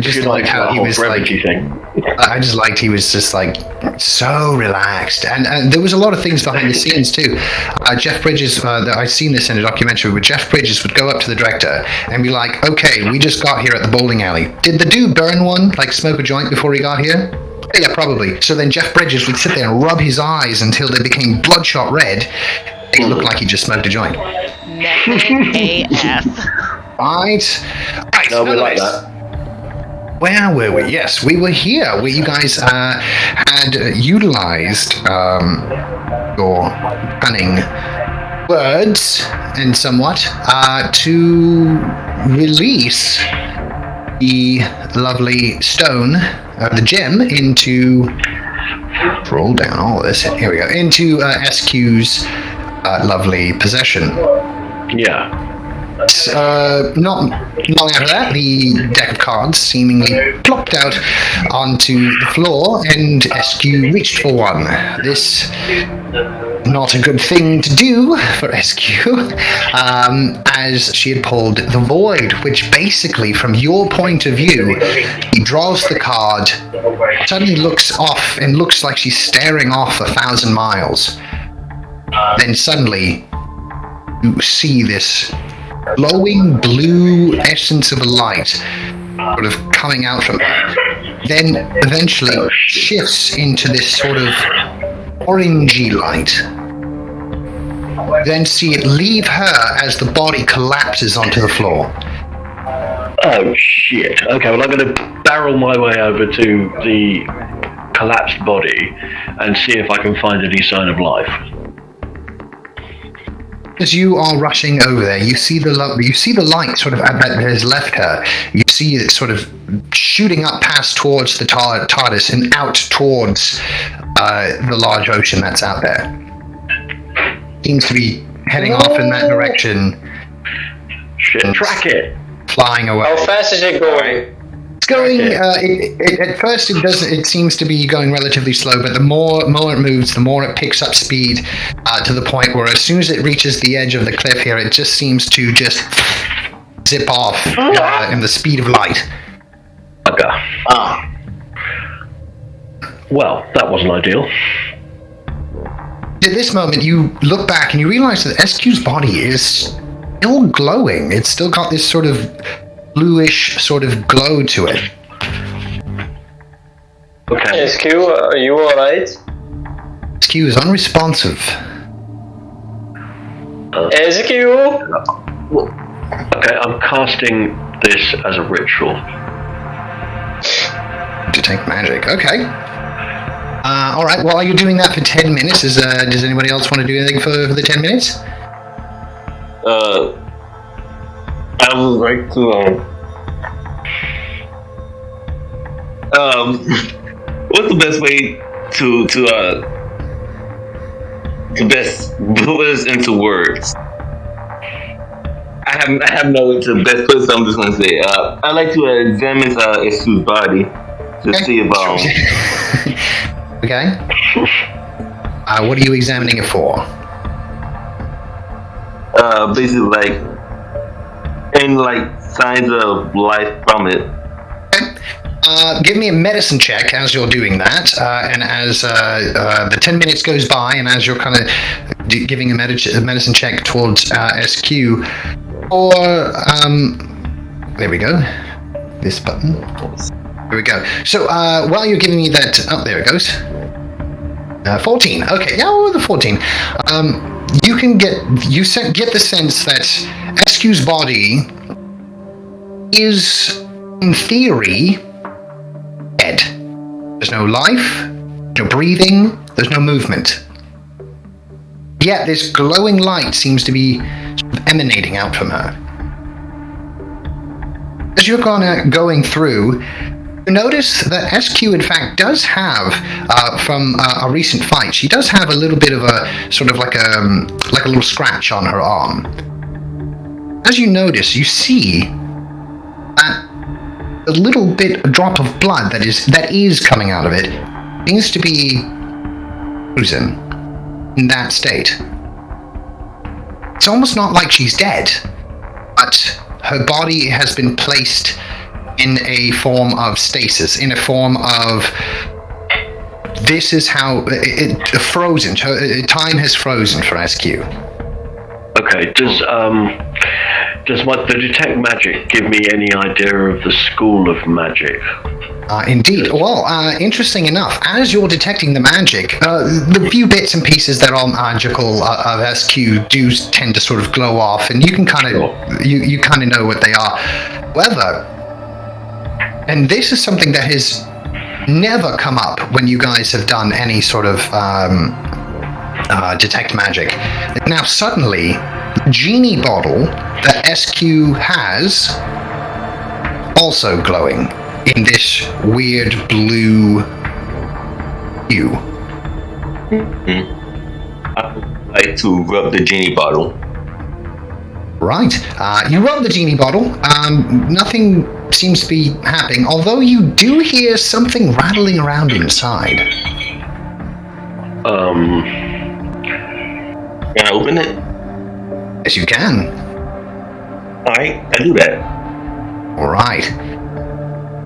Just like how he was like, thing. I just liked he was just like so relaxed, and there was a lot of things behind the scenes too. Jeff Bridges, I've seen this in a documentary where Jeff Bridges would go up to the director and be like, "Okay, we just got here at the bowling alley. Did the dude burn one, like smoke a joint before he got here?" Yeah, probably. So then Jeff Bridges would sit there and rub his eyes until they became bloodshot red. It looked like he just smoked a joint. AF. Right. No, we like that. Where were we? Yes, we were here where you guys had utilized your cunning words and somewhat to release the lovely stone, the gem, into roll down all this. Here we go. Into SQ's lovely possession. Yeah. Not long after that, the deck of cards seemingly plopped out onto the floor, and SQ reached for one. This not a good thing to do for SQ, as she had pulled the Void, which basically, from your point of view, he draws the card, suddenly looks off and looks like she's staring off 1,000 miles. Then suddenly, you see this glowing blue essence of a light sort of coming out from her. Then eventually shifts into this sort of orangey light. Then see it leave her as the body collapses onto the floor. Oh shit. Okay, well I'm going to barrel my way over to the collapsed body and see if I can find any sign of life. As you are rushing over there, you see the light sort of that has left her. You see it sort of shooting up past towards the TARDIS and out towards the large ocean that's out there. Seems to be heading off in that direction. Shit, track it. Flying away. How fast is it going? It's going. At first, it seems to be going relatively slow, but the more it moves, the more it picks up speed to the point where, as soon as it reaches the edge of the cliff here, it just seems to just zip off in the speed of light. Okay. Well, that wasn't ideal. At this moment, you look back and you realize that SQ's body is still glowing. It's still got this sort of bluish sort of glow to it. Okay. SQ, are you alright? SQ is unresponsive. SQ? Okay, I'm casting this as a ritual. Detect magic. Okay. All right. Well, you're doing that for 10 minutes. Does anybody else want to do anything for the 10 minutes? I would like to what's the best way to best put this into words? I have no way to best put it, so I'm just gonna say I like to examine Isu's body to see about. Okay. What are you examining it for? Basically, like, and like signs of life from it. Okay. Give me a medicine check as you're doing that, and as the 10 minutes goes by, and as you're kind of giving a medicine check towards SQ, or there we go. This button. There we go. So while you're giving me that, there it goes. 14. Okay, yeah, well, the 14. You can get the sense that SQ's body is, in theory, dead. There's no life, no breathing, there's no movement. Yet this glowing light seems to be sort of emanating out from her. As you're going through, you notice that SQ, in fact, does have, from a recent fight, she does have a little bit of a, sort of like a little scratch on her arm. As you notice, you see that a drop of blood that is coming out of it seems to be frozen in that state. It's almost not like she's dead, but her body has been placed in a form of stasis, in a form of this is how it frozen. Time has frozen for SQ. Okay. Does the detect magic give me any idea of the school of magic? Indeed. Well, interesting enough, as you're detecting the magic, the few bits and pieces that are magical of SQ do tend to sort of glow off, and you can kind of you kind of know what they are. However, and this is something that has never come up when you guys have done any sort of detect magic. Now suddenly, the genie bottle that SQ has also glowing in this weird blue hue. I would like to rub the genie bottle. Right. You rub the genie bottle. Nothing seems to be happening, although you do hear something rattling around inside. Can I open it? Yes, you can. Alright, I do that. All right.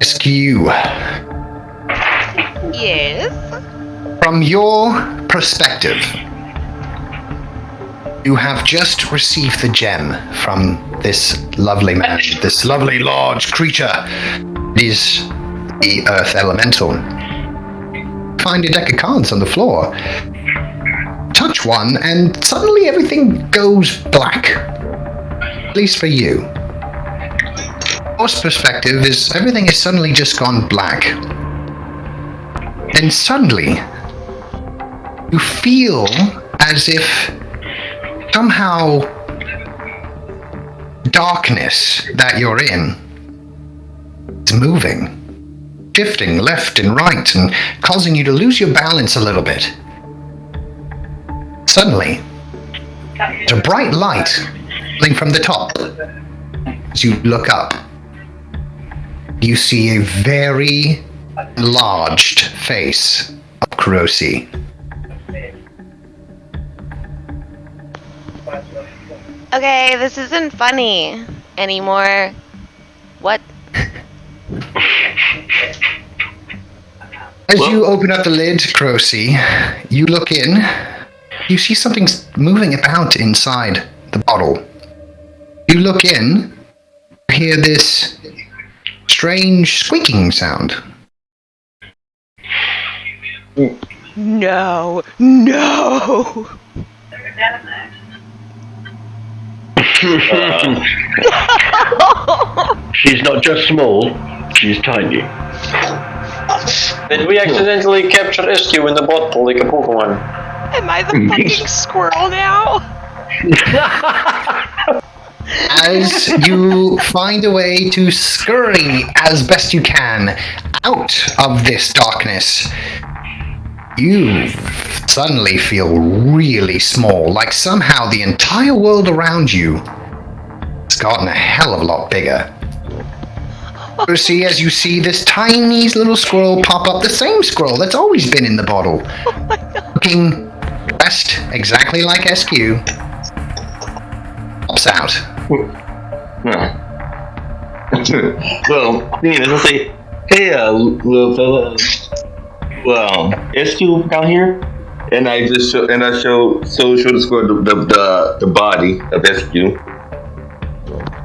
SQ. Yes. From your perspective, you have just received the gem from this lovely man, this lovely large creature. It is the Earth Elemental. Find a deck of cards on the floor. Touch one, and suddenly everything goes black. At least for you. Your perspective is everything has suddenly just gone black. And suddenly, you feel as if somehow darkness that you're in is moving, shifting left and right and causing you to lose your balance a little bit. Suddenly, there's a bright light coming from the top. As you look up, you see a very enlarged face of Kurosi. Okay, this isn't funny anymore. What? As you open up the lid, Kurosi, you look in. You see something moving about inside the bottle. You look in, you hear this strange squeaking sound. No. She's not just small, she's tiny. Did we accidentally capture SQ in the bottle like a Pokemon? Am I the fucking squirrel now? As you find a way to scurry as best you can out of this darkness, you suddenly feel really small, like somehow the entire world around you has gotten a hell of a lot bigger. You see, as you see this tiny little squirrel pop up, the same squirrel that's always been in the bottle, looking dressed exactly like SQ, pops out. Well, let's say, hey, little fella. Well, SQ down here, and I just show the squirrel the body of SQ.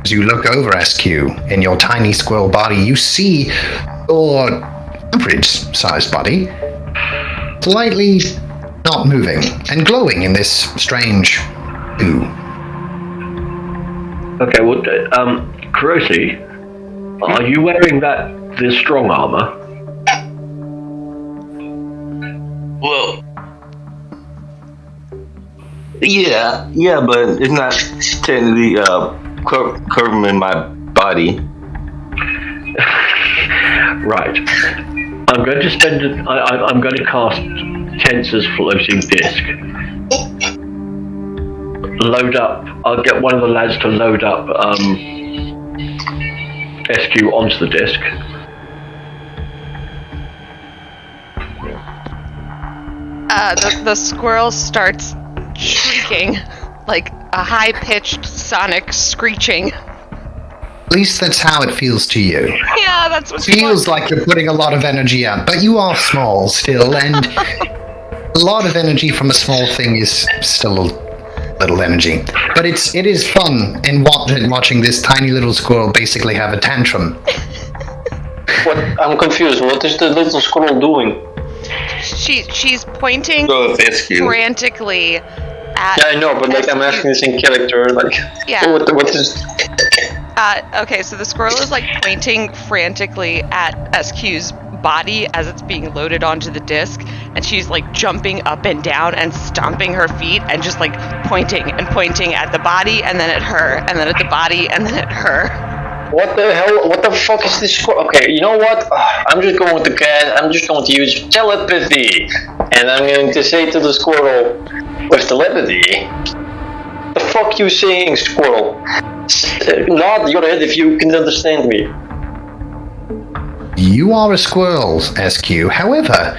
As you look over SQ in your tiny squirrel body, you see your average-sized body slightly not moving and glowing in this strange hue. Okay, well, Kurosi, are you wearing the strong armor? Well, yeah, but it's not technically covering my body. Right. I'm going to I'm going to cast Tensor's floating disc. Load up. I'll get one of the lads to load up SQ onto the disc. The squirrel starts shrieking, like a high-pitched sonic screeching. At least that's how it feels to you. Yeah, that's what she Feels wants. like you're putting a lot of energy out, but you are small still, and a lot of energy from a small thing is still little energy. But it is fun in watching this tiny little squirrel basically have a tantrum. What? I'm confused. What is the little squirrel doing? She's pointing Go with SQ. frantically at. Yeah, I know, but like I'm asking this in character. Like, Yeah. what is? Okay, so the squirrel is like pointing frantically at SQ's body as it's being loaded onto the disc, and she's like jumping up and down and stomping her feet and just like pointing at the body and then at her and then at the body and then at her. What the hell? What the fuck is this squirrel? Okay, you know what? I'm just going to I'm just going to use telepathy, and I'm going to say to the squirrel with telepathy, "The fuck you saying, squirrel? Nod your head if you can understand me." You are a squirrel, SQ. However,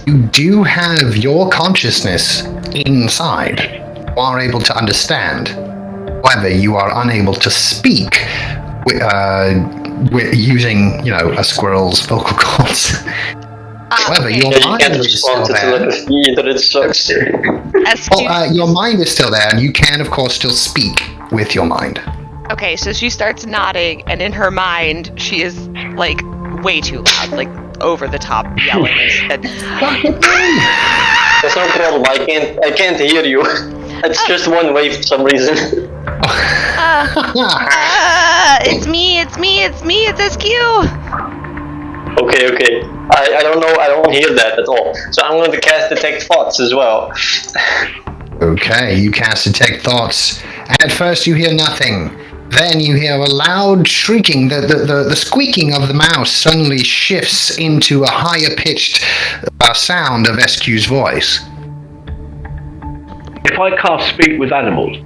you do have your consciousness inside. You are able to understand. However, you are unable to speak with using, a squirrel's vocal cords. However, Okay. your Yeah, you mind can't is still respond to there. telepathy either. It sucks. SQ. Your mind is still there, and you can, of course, still speak with your mind. Okay, so she starts nodding, and in her mind, she is like way too loud, like over the top yelling. And, That's no problem. I can't hear you. It's just one way for some reason. it's me, it's SQ. Okay. I don't know. I don't hear that at all. So I'm going to cast Detect Thoughts as well. Okay, you cast Detect Thoughts. At first you hear nothing. Then you hear a loud shrieking. The squeaking of the mouse suddenly shifts into a higher pitched sound of SQ's voice. If I cast Speak with Animals,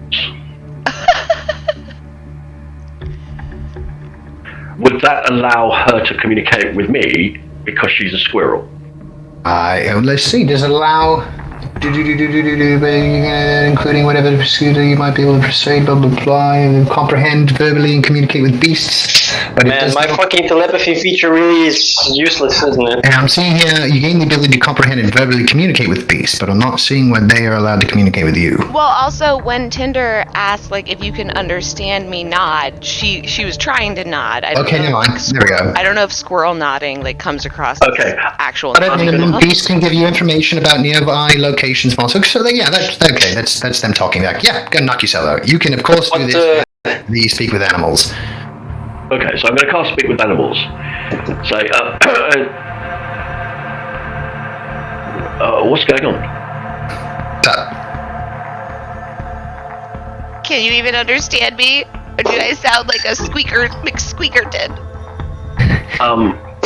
would that allow her to communicate with me because she's a squirrel? Let's see, does it allow... including whatever you might be able to persuade, blah, blah, blah, and comprehend verbally and communicate with beasts. But Man, my fucking telepathy feature really is useless, isn't it? And I'm seeing here, you gain the ability to comprehend and verbally communicate with beasts, but I'm not seeing when they are allowed to communicate with you. Well, also when Tinder asked like if you can understand me nod, she was trying to nod. Okay, never mind. There we go. I don't know if squirrel nodding like comes across Okay. as actual But at minimum, nodding. beasts can give you information about nearby locations. So yeah, that's okay. That's them talking back. Yeah, go knock yourself out. You can of course do What, this. The speak with animals. Okay, so I'm going to cast Speak with Animals. Say, what's going on? Can you even understand me? Or do I sound like a squeaker McSqueakerton?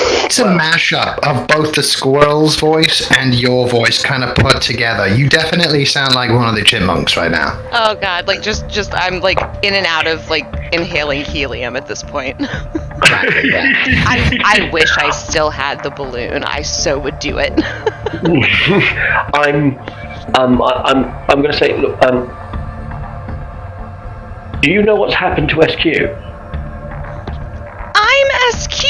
It's a mashup of both the squirrel's voice and your voice kind of put together. You definitely sound like one of the chipmunks right now. Oh god, like just I'm like in and out of like inhaling helium at this point. I wish I still had the balloon. I so would do it. I'm going to say, look, do you know what's happened to SQ? I'm SQ.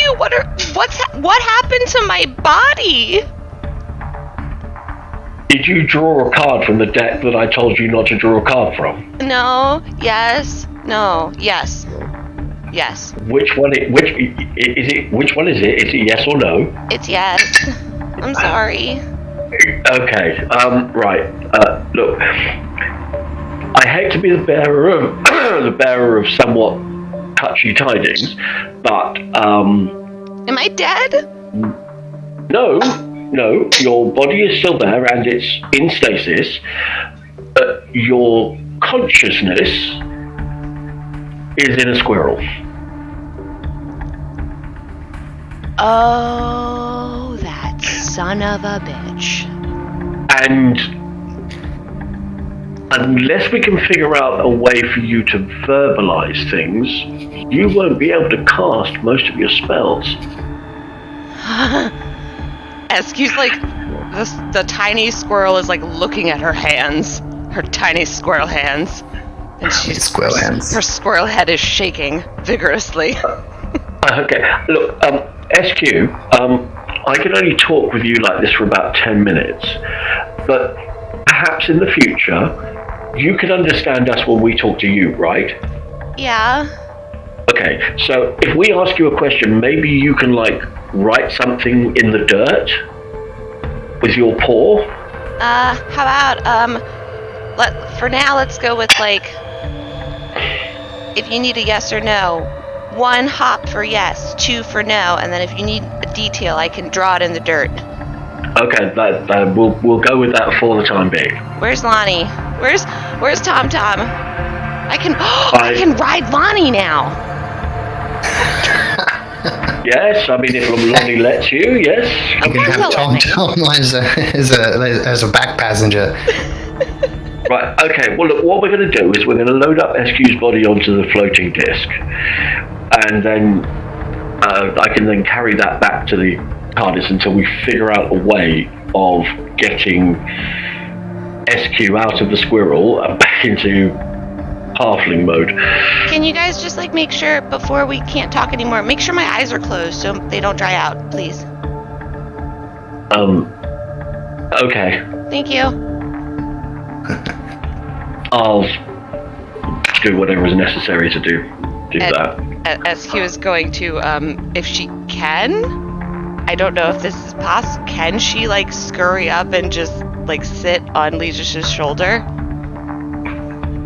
What happened to my body? Did you draw a card from the deck that I told you not to draw a card from? No. Yes. No. Yes. Yes. Which one is it? Which one is it? Is it yes or no? It's yes. I'm sorry. Okay. Right. Look, I hate to be the bearer of somewhat touchy tidings, but Am I dead? no, your body is still there and it's in stasis. Your consciousness is in a squirrel. Oh, that son of a bitch. And unless we can figure out a way for you to verbalize things, you won't be able to cast most of your spells. SQ's like, the tiny squirrel is like looking at her hands. Her tiny squirrel hands. And Squirrel hands. her squirrel head is shaking vigorously. Okay, look, SQ, I can only talk with you like this for about 10 minutes, but perhaps in the future, you can understand us when we talk to you, right? Yeah. Okay, so if we ask you a question, maybe you can, like, write something in the dirt with your paw? How about, for now, let's go with, like, if you need a yes or no, 1 hop for yes, 2 for no, and then if you need a detail, I can draw it in the dirt. Okay, we'll go with that for the time being. Where's Lonnie? Where's Tom Tom? I can ride Lonnie now. Yes, I mean, if Lonnie lets you, yes. You can have Tom as a back passenger. Right, okay, well, look, what we're going to do is we're going to load up SQ's body onto the floating disc, and then I can then carry that back to the TARDIS until we figure out a way of getting SQ out of the squirrel and back into halfling mode. Can you guys just, like, make sure before we can't talk anymore, make sure my eyes are closed so they don't dry out, please? Okay. Thank you. I'll do whatever is necessary to do that. SQ is going to, if she can, I don't know if this is possible, can she, like, scurry up and just, like, sit on Legish's shoulder?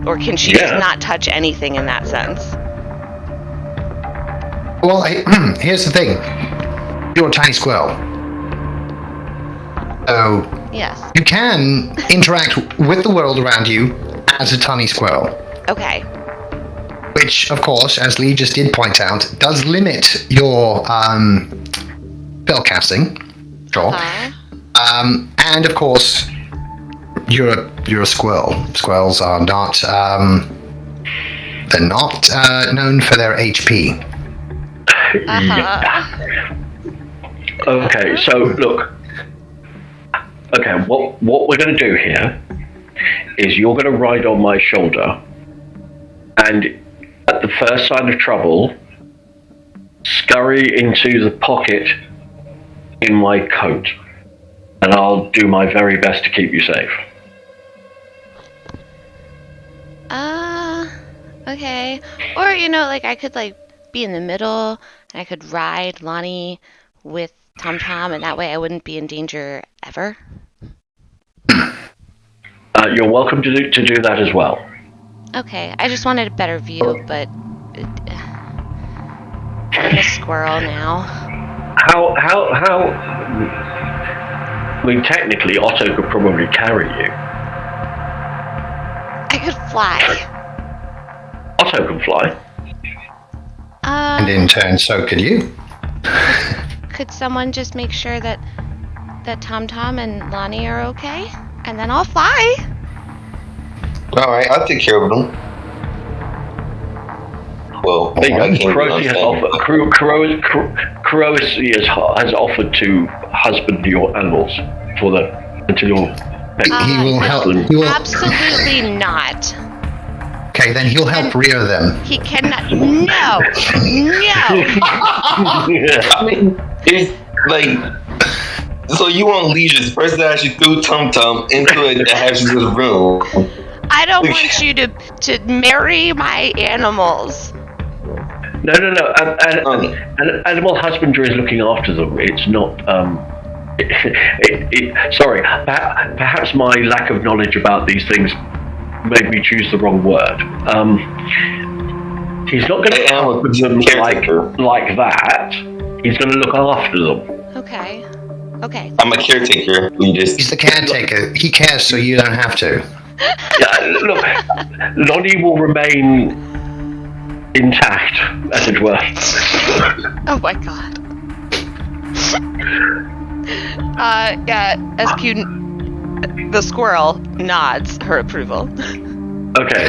Or can she just not touch anything in that sense? Well, here's the thing. You're a tiny squirrel. So Yes. you can interact with the world around you as a tiny squirrel. Okay. Which, of course, as Lee just did point out, does limit your spell casting. Sure. And of course, you're a squirrel. Squirrels are not they're not known for their HP. Okay, so look. Okay, what we're going to do here is you're going to ride on my shoulder, and at the first sign of trouble, scurry into the pocket in my coat, and I'll do my very best to keep you safe. Okay. Or, you know, like, I could, like, be in the middle, and I could ride Lonnie with Tom Tom, and that way I wouldn't be in danger ever. You're welcome to do that as well. Okay, I just wanted a better view, but I'm a squirrel now. How? I mean, technically, Otto could probably carry you. I could fly. Otto can fly. And in turn, so could you. Could someone just make sure that Tom Tom and Lonnie are okay? And then I'll fly. Alright, I'll take care of them. Well, Croatia has offered to husband your animals until you're. He will help. Absolutely not. Okay, then he'll help rear them. He cannot. No. I mean, it's like. So you want Legion's first actually threw Tum Tum into a hazardous room. I don't want you to marry my animals. No. Animal husbandry is looking after them. It's not. Sorry. Perhaps my lack of knowledge about these things made me choose the wrong word. He's not going to help them like that. He's going to look after them. Okay. I'm a caretaker. He's the caretaker. He cares, so you don't have to. Yeah, look, Lonnie will remain intact, as it were. Oh my god. SQ, the squirrel, nods her approval. Okay,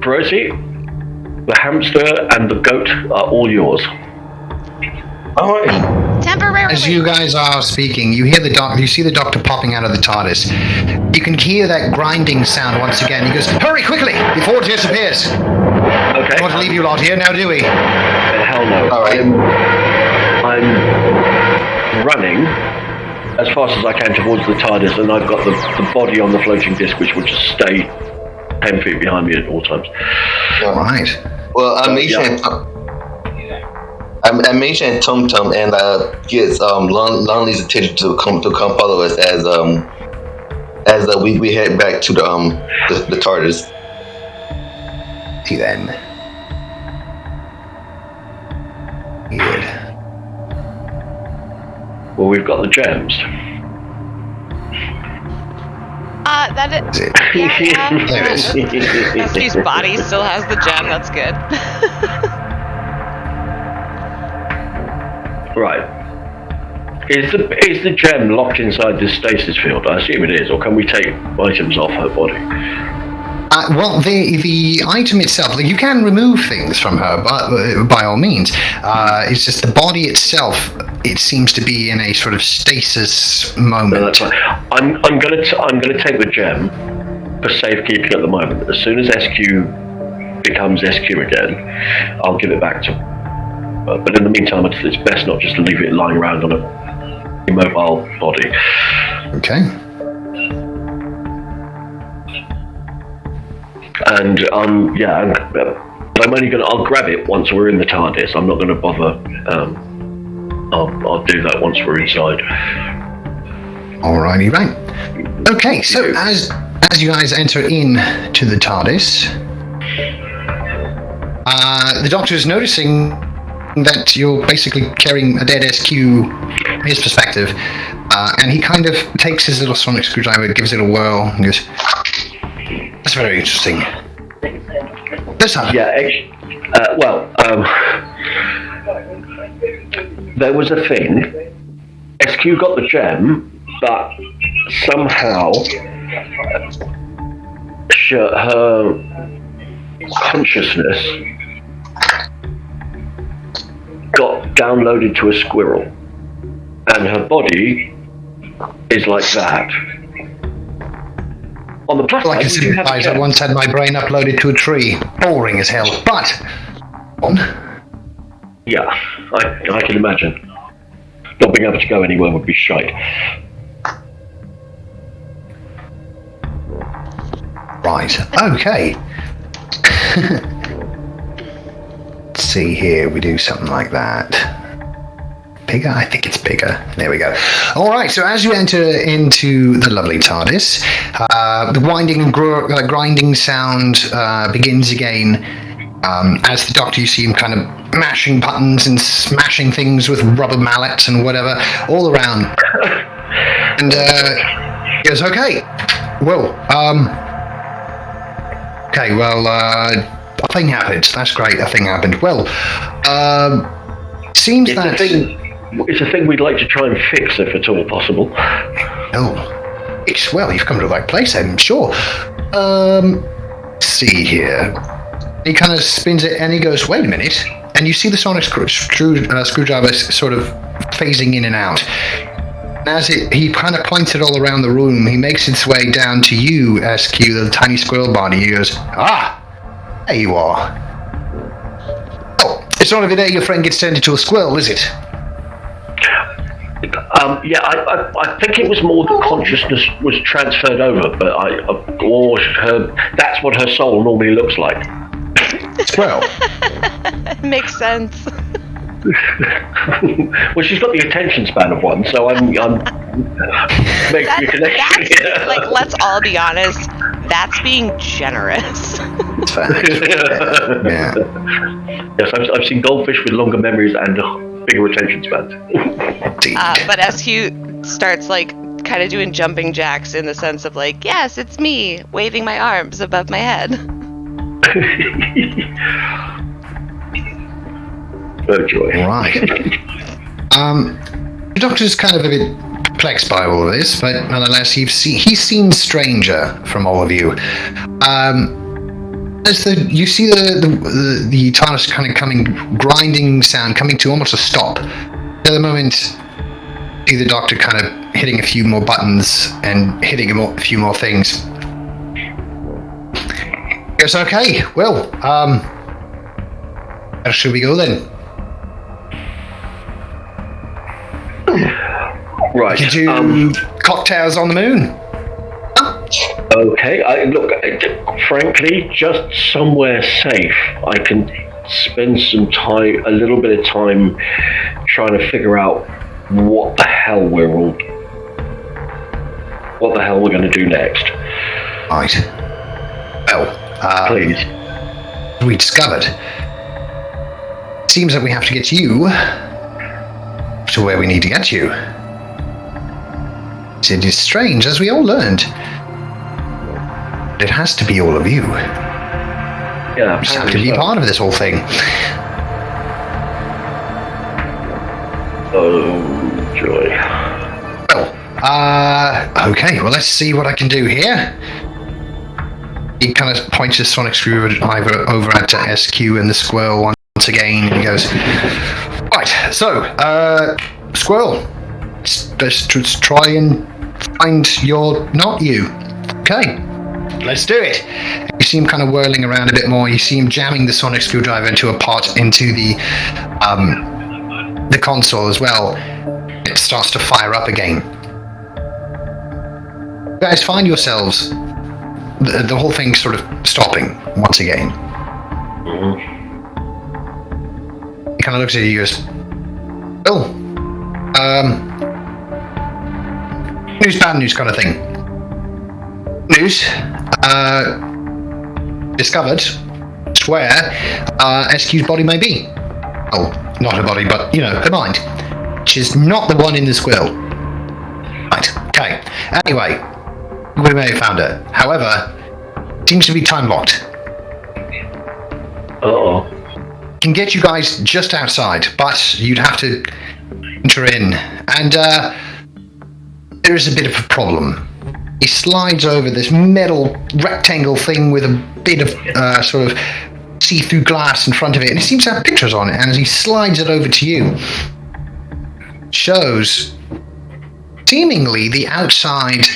Rosie, the hamster and the goat are all yours. Alright. Temporarily. As you guys are speaking, you hear you see the doctor popping out of the TARDIS. You can hear that grinding sound once again. He goes, "Hurry, quickly, before it disappears." Okay. Don't want to leave you lot here now, do we? Hell no. All right. I'm running as fast as I can towards the TARDIS, and I've got the body on the floating disc, which will just stay 10 feet behind me at all times. Right. Well, I mentioned Tum Tum and gets Lonnie's attention to come follow us as we head back to the TARDIS. See then. Weird. Well, we've got the gems. That it. Is it? Yeah. There it is. SQ's body still has the gem. That's good. Right. Is the gem locked inside this stasis field? I assume it is, or can we take items off her body? Well, the item itself, you can remove things from her, but by all means. It's just the body itself. It seems to be in a sort of stasis moment. No, that's fine. I'm gonna take the gem for safekeeping at the moment. As soon as SQ becomes SQ again, I'll give it back to her. But in the meantime, it's best not just to leave it lying around on a immobile body. Okay. And I'll grab it once we're in the TARDIS. I'm not gonna bother. I'll do that once we're inside. Alrighty, right. Okay, so as you guys enter in to the TARDIS, the Doctor is noticing that you're basically carrying a dead SQ from his perspective, and he kind of takes his little sonic screwdriver, gives it a whirl, and goes, "That's very interesting. Let's have it." Yeah. There was a thing. SQ got the gem, but somehow her consciousness got downloaded to a squirrel, and her body is like that. On the plus Well, I can side, we do have a sympathize. I gem. once had my brain uploaded to a tree. Boring as hell. But Yeah, I can imagine. Not being able to go anywhere would be shite. right. Okay. Let's see here. We do something like that. Bigger? I think it's bigger. There we go. All right. So as you enter into the lovely TARDIS, the winding and grinding sound begins again. As the Doctor, you see him kind of mashing buttons and smashing things with rubber mallets and whatever all around. And he goes, "Okay, well, a thing happened. That's great. A thing happened. Well, seems that It's a thing we'd like to try and fix, if at all possible. Oh, well, you've come to the right place, I'm sure. See here." He kind of spins it and he goes, "Wait a minute." And you see the sonic screwdriver sort of phasing in and out. And as he kind of points it all around the room, he makes its way down to you, SQ, the tiny squirrel body. He goes, "Ah, there you are. Oh, it's not every day your friend gets turned into a squirrel, is it?" I think it was more the consciousness was transferred over, but that's what her soul normally looks like. Well, Makes sense. Well, she's got the attention span of one, so I'm making a connection here. Like, let's all be honest. That's being generous. it's fact. Yeah. Yes, I've seen goldfish with longer memories and bigger attention spans. Indeed. But SQ starts kind of doing jumping jacks in the sense of yes, it's me, waving my arms above my head. Oh joy. Right. The Doctor's kind of a bit perplexed by all of this, but nonetheless, he's seen stranger from all of you. As you see the TARDIS kind of grinding sound coming to almost a stop. At the moment, See the doctor kind of hitting a few more buttons and hitting a few more things. It's okay. Well, where should we go then? Right. Did you cocktails on the moon? Okay. Frankly, just somewhere safe. I can spend a little bit of time trying to figure out what the hell we're going to do next. Right. Well, Please. we discovered. Seems that we have to get you to where we need to get you. It is strange, as we all learned. It has to be all of you. Yeah. You just have to be part of this whole thing. Oh, joy. Well, okay, well, let's see what I can do here. He kind of points his sonic screwdriver over at SQ and the squirrel once again, and he goes, right, so, squirrel, let's try and find your not you. Okay, let's do it. You see him kind of whirling around a bit more. You see him jamming the sonic screwdriver into the console as well. It starts to fire up again. You guys find yourselves the whole thing sort of stopping once again. Mm-hmm. He kind of looks at you and goes, oh, news, bad news kind of thing. News, discovered where SQ's body may be. Oh, not her body, but, her mind. Which is not the one in the squill. Right, okay. Anyway, we may have found her. However, seems to be time locked. Uh-oh. Can get you guys just outside, but you'd have to enter in. And there is a bit of a problem. He slides over this metal rectangle thing with a bit of sort of see-through glass in front of it, and it seems to have pictures on it. And as he slides it over to you, shows seemingly the outside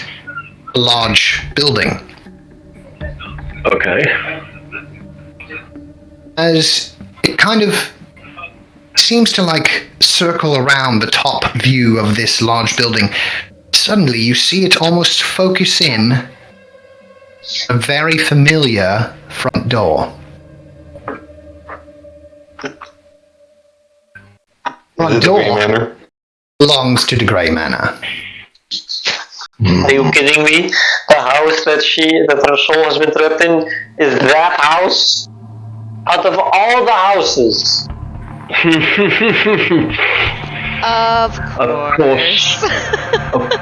large building. Okay. As it kind of seems to circle around the top view of this large building, suddenly you see it almost focus in a very familiar front door. Front door Grey Manor? belongs to the Grey Manor. Are you kidding me? The house that her soul has been trapped in is that house? Out of all the houses. Of course.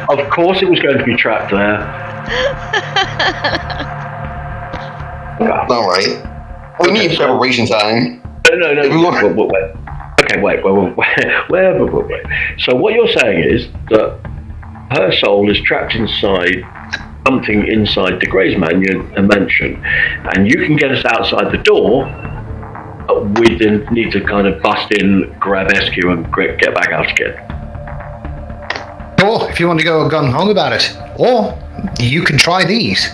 Of course it was going to be trapped there. All right. We need preparation time. No. Wait. Okay, wait. So what you're saying is that her soul is trapped inside something inside the Grey Mansion, and you can get us outside the door. We then need to kind of bust in, grab SQ, and get back out again. Or if you want to go gung-ho about it, or you can try these.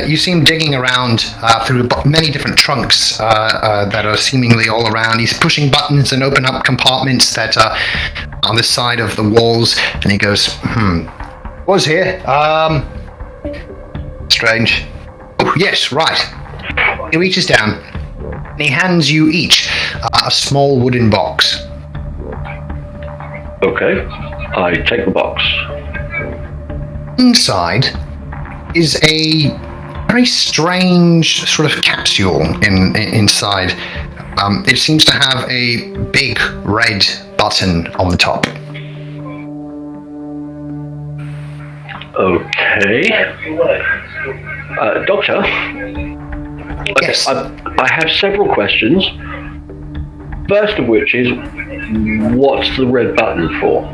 You see him digging around through many different trunks that are seemingly all around. He's pushing buttons and open up compartments that are on the side of the walls, and he goes, was here. Strange. Oh, yes, right. He reaches down, and he hands you each a small wooden box. Okay, I take the box. Inside is a very strange sort of capsule inside. It seems to have a big red button on the top. Okay. Doctor? Yes. I have several questions. First of which is, what's the red button for?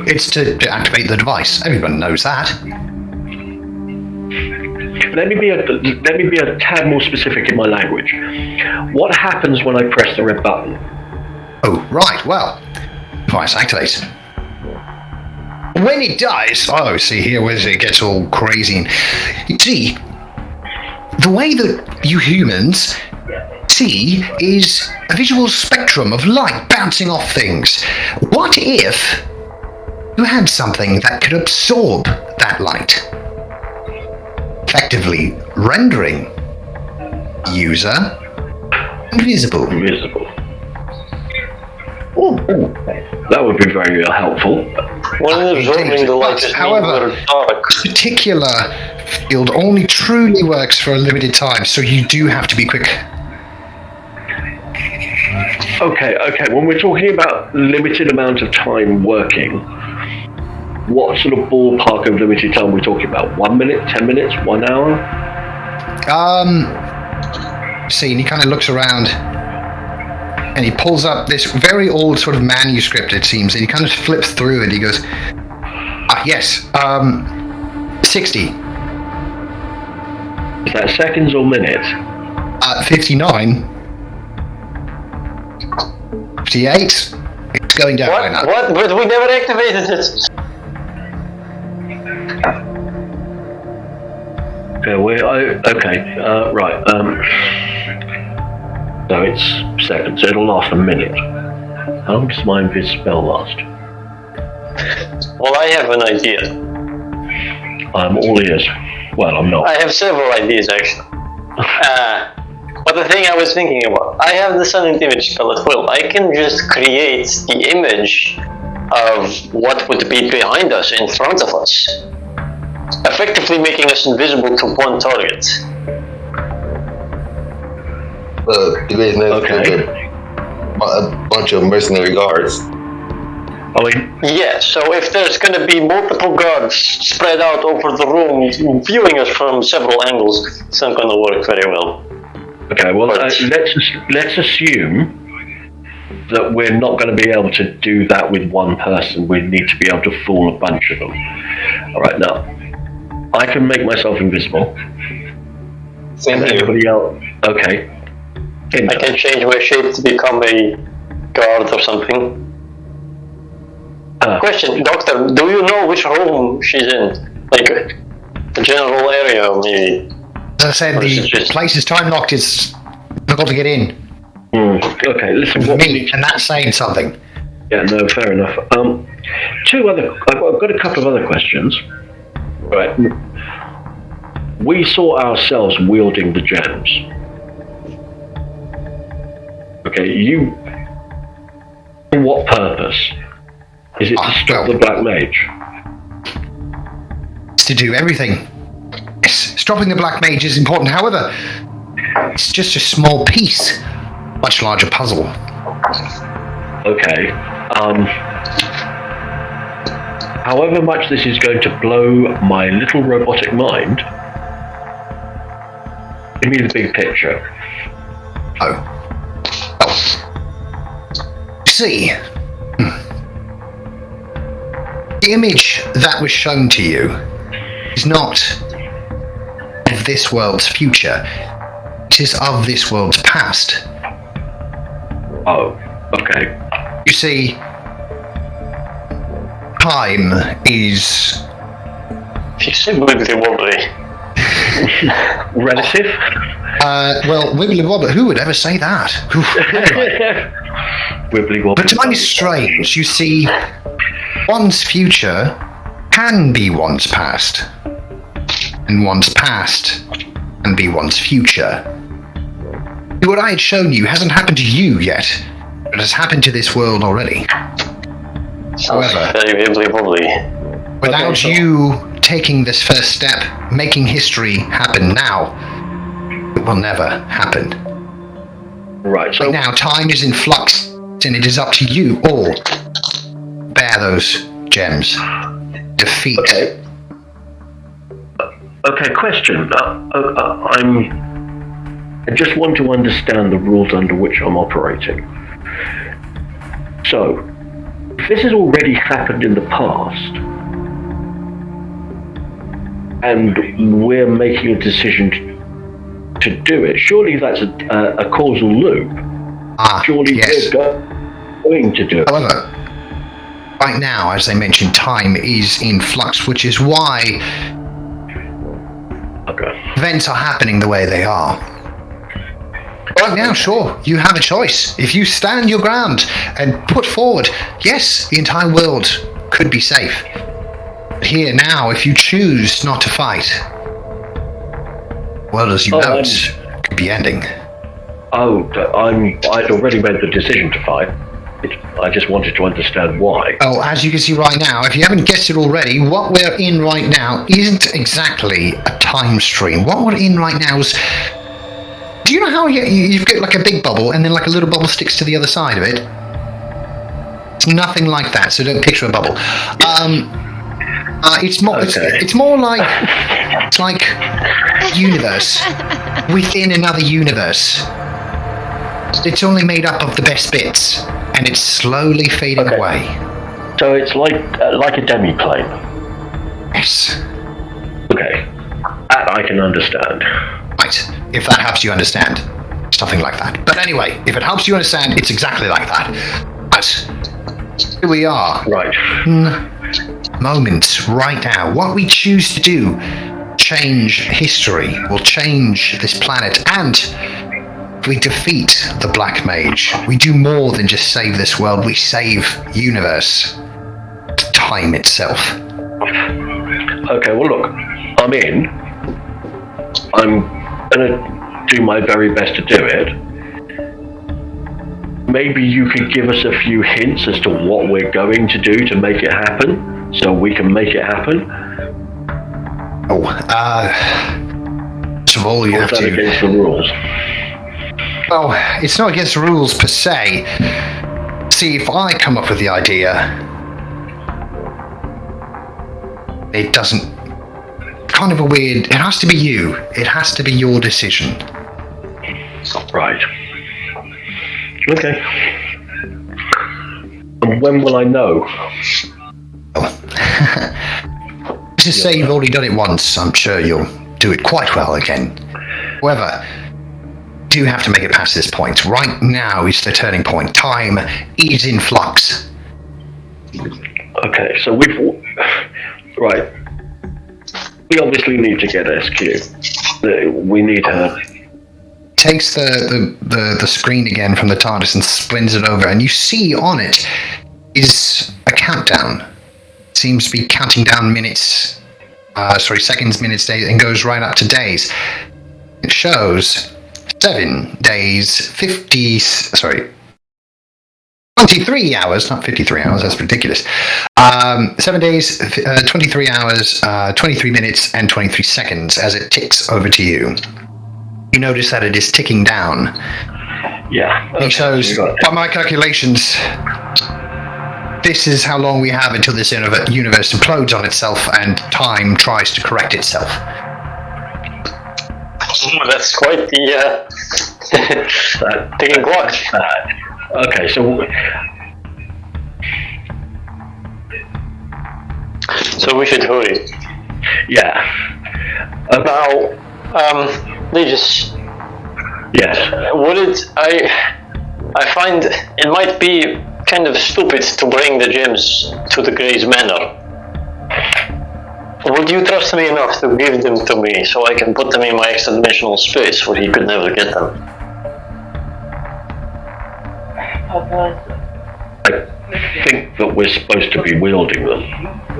It's to activate the device. Everyone knows that. Let me be a tad more specific in my language. What happens when I press the red button? Oh, right, well, device activates. When it does, oh, see here where it gets all crazy. And you see, the way that you humans see is a visual spectrum of light bouncing off things. What if you had something that could absorb that light, effectively rendering user invisible? Oh, that would be very helpful. When absorbing the light, however, this particular field only truly works for a limited time, so you do have to be quick. Okay. When we're talking about limited amount of time working, what sort of ballpark of limited time we're talking about? 1 minute, 10 minutes, 1 hour? See, and he kind of looks around and he pulls up this very old sort of manuscript, it seems, and he kind of flips through it. He goes, yes, 60. Is that seconds or minutes? 59. 58. It's going down right now. What? But we never activated it. Right. So it's seconds. So it'll last a minute. How long does my invis spell last? Well, I have an idea. I'm all ears. Well, I'm not. I have several ideas, actually. But the thing I was thinking about, I have the silent image spell at will. I can just create the image of what would be behind us, in front of us, effectively making us invisible to one target. The base Okay. A bunch of mercenary guards. Yeah, so if there's going to be multiple guards spread out over the room, viewing us from several angles, it's not going to work very well. Okay, well, let's assume that we're not going to be able to do that with one person. We need to be able to fool a bunch of them. All right, now, I can make myself invisible. Same and here. everybody else. Okay. I can change my shape to become a guard or something. Question, Doctor, do you know which room she's in? Like, the general area, maybe? As I said, the place is time locked. It's difficult to get in. Okay, listen. What Me, and that's saying something. Yeah, no, fair enough. I've got a couple of other questions. Right. We saw ourselves wielding the gems. Okay, for what purpose? Is it to stop the Black Mage? It's to do everything. Yes, stopping the Black Mage is important. However, it's just a small piece. Much larger puzzle. Okay. However much this is going to blow my little robotic mind, give me the big picture. Oh. See. The image that was shown to you is not of this world's future. It is of this world's past. Oh, okay. You see, time is... Wibbly wobbly. Relative? Well, wibbly wobbly, who would ever say that? Anyway. Wibbly wobbly. But time is strange. You see, one's future can be one's past, and one's past can be one's future. What I had shown you hasn't happened to you yet, but has happened to this world already. However, very wibbly wobbly. without you taking this first step, making history happen now, it will never happen. Right, so Right now, time is in flux, and it is up to you all to bear those gems. Defeat. Okay, question. I just want to understand the rules under which I'm operating. So, if this has already happened in the past, and we're making a decision to do it, surely that's a causal loop. Surely yes. we're going to do it. However, right now, as I mentioned, time is in flux, which is why events are happening the way they are. Right now, sure, you have a choice. If you stand your ground and put forward, yes, the entire world could be safe. But here now, if you choose not to fight, well, as you know, it could be ending. I'd already made the decision to fight. I just wanted to understand why. Oh, as you can see right now, if you haven't guessed it already, what we're in right now isn't exactly a time stream. What we're in right now is... Do you know how you've got like a big bubble and then like a little bubble sticks to the other side of it? It's nothing like that, so don't picture a bubble. It's more like it's like a universe within another universe. It's only made up of the best bits, and it's slowly fading away. So it's like a demi-plane. Yes. Okay, that I can understand. Right, if that helps you understand. Something like that. But anyway, if it helps you understand, it's exactly like that. But here we are. Right. Moment, right now. What we choose to do, change history, will change this planet, and if we defeat the Black Mage, we do more than just save this world, we save universe. Time itself. Okay, well look, I'm in. I'm gonna do my very best to do it. Maybe you could give us a few hints as to what we're going to do to make it happen, so we can make it happen. First of all, you have to... against the rules? Well, it's not against the rules per se. See, if I come up with the idea, it doesn't... Kind of a weird... It has to be you. It has to be your decision. Right. Okay. And when will I know? Let's just say you've already done it once. I'm sure you'll do it quite well again. However, you do have to make it past this point. Right now is the turning point. Time is in flux. Okay, so we've... Right. We obviously need to get SQ. We need her... Takes the screen again from the TARDIS and spins it over, and you see on it is a countdown. It seems to be counting down minutes, seconds, minutes, days, and goes right up to days. It shows 7 days, 23 hours, not 53 hours, that's ridiculous. 7 days, 23 hours, 23 minutes, and 23 seconds as it ticks over to you. You notice that it is ticking down. Yeah. It shows, by my calculations, this is how long we have until this universe implodes on itself and time tries to correct itself. That's quite the ticking clock. Okay, so we should hurry. Yeah. Now, Legis. Yes. I find it might be kind of stupid to bring the gems to the Grey Manor. Would you trust me enough to give them to me so I can put them in my extra-dimensional space where he could never get them? I think that we're supposed to be wielding them.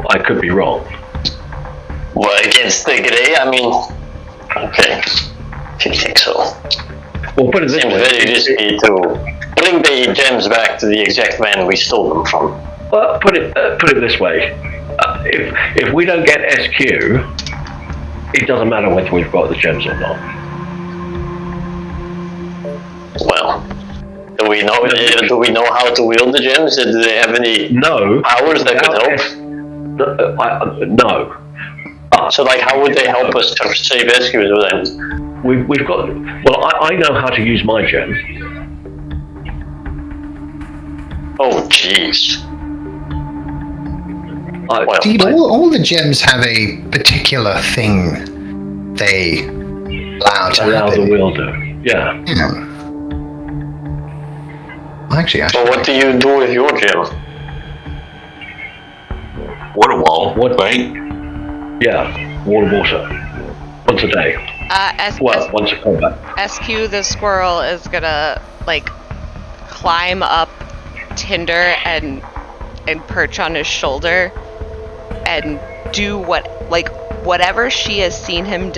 I could be wrong. Well, against the Grey, I mean... Okay. If you think so. Well, put it this Seems way. very risky to bring the gems back to the exact man we stole them from. Well, put it this way. If we don't get SQ, it doesn't matter whether we've got the gems or not. Well, do we know how to wield the gems? Do they have any powers that could help? No. So, like, how would they help us to save SQ then? We've got... Well, I know how to use my gem. Oh, jeez. Indeed, all the gems have a particular thing they allow to happen. The wielder. Yeah. Actually, So what do you do with your gem? Water wall. What? Right? Yeah, water. Once a day. Well, once a combat. SQ the squirrel is gonna like climb up Tinder and perch on his shoulder and do whatever she has seen him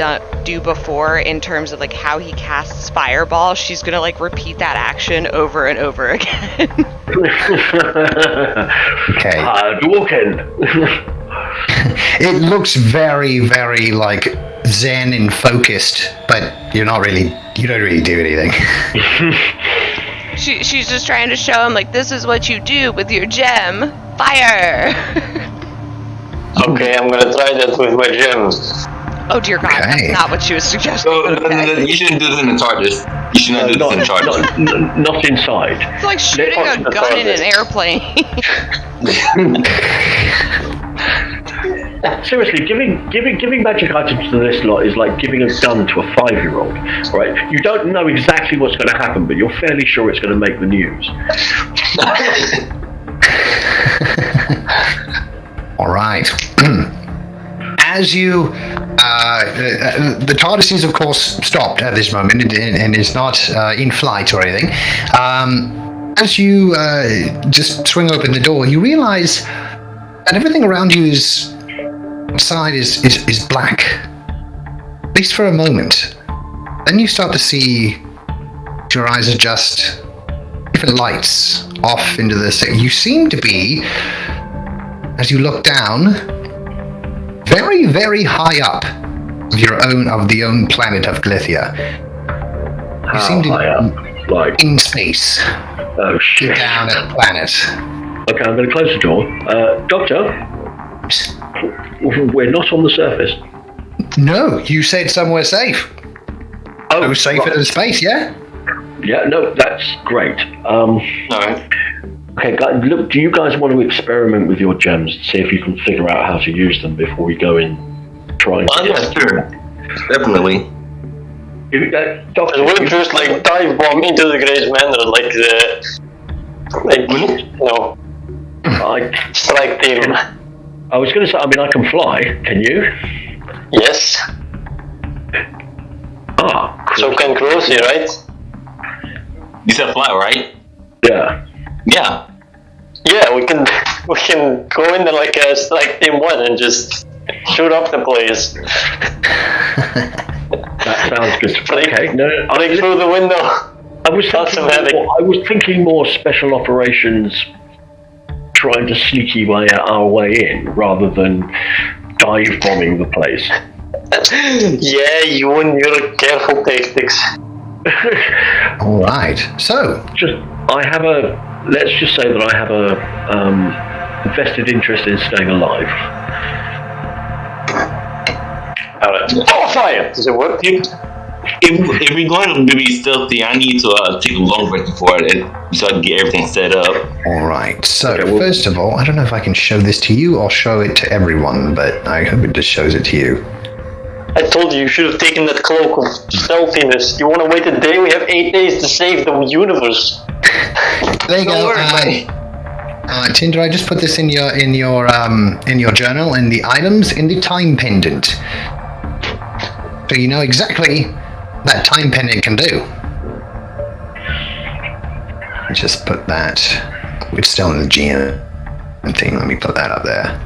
do before in terms of like how he casts fireball. She's gonna like repeat that action over and over again. Okay. Hadouken! It looks very, very like zen and focused, but you don't really do anything. She's just trying to show him like this is what you do with your gem. Fire! Okay, I'm gonna try that with my gem. Oh dear God, Okay. that's not what she was suggesting. So Okay. you shouldn't do this in the TARDIS. You should not do this in the TARDIS. Not inside. It's like shooting a gun in an airplane. Seriously, giving magic items to this lot is like giving a gun to a 5-year-old, right? You don't know exactly what's going to happen, but you're fairly sure it's going to make the news. All right. As you, the TARDIS is of course stopped at this moment and is not in flight or anything. As you just swing open the door, you realize that everything around you is black, at least for a moment. Then you start to see your eyes adjust, different lights off into the. You seem to be, as you look down, very, very high up of the own planet of Glythia. You seem to high up? Like, in space, oh shit. down at the planet. Okay, I'm going to close the door. Doctor, we're not on the surface. No, you said somewhere safe. Oh, It was safer than space, yeah? Yeah, no, that's great. Alright. Okay, guys, look, do you guys want to experiment with your gems to see if you can figure out how to use them before we go in trying to Yeah, sure. Definitely. Doctor, We'll just like dive bomb into the Grey Manor strike team. I was going to say, I mean, I can fly. Can you? Yes. Ah, So can Crossy, right? You said fly, right? yeah. Yeah. Yeah, we can go in there like a strike team 1 and just shoot up the place. That sounds good. Break- Okay, no, Break through the window. I was thinking more special operations, trying to sneaky way our way in rather than dive bombing the place. Yeah, you and your careful tactics. All right. So, Let's just say that I have a vested interest in staying alive. Alright. Oh, fire! Does it work? If we're going to be stealthy, I need to take a long break before it, so I can get everything set up. all right. So, Okay, well- first of all, I don't know if I can show this to you or show it to everyone, but I hope it just shows it to you. I told you should have taken that cloak of stealthiness. You want to wait a day? We have 8 days to save the universe. There you Don't go. worry, Tinder, I just put this in your journal, in the items, in the time pendant. So you know exactly that time pendant can do. Just put that. It's still in the GM thing. Let me put that up there.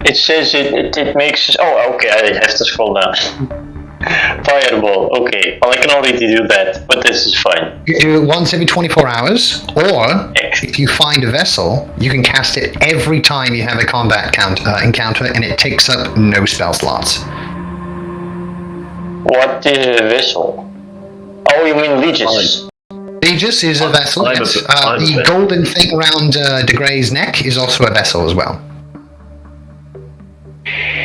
It says it makes. Oh, okay. I have to scroll down. Fireball. Okay. Well, I can already do that, but this is fine. You do it once every 24 hours, or if you find a vessel, you can cast it every time you have a combat encounter, and it takes up no spell slots. What is a vessel? Oh, you mean Legis? Aegis is a vessel. I'm a Yes. bit- I'm a The bit- golden thing around De Grey's neck is also a vessel as well.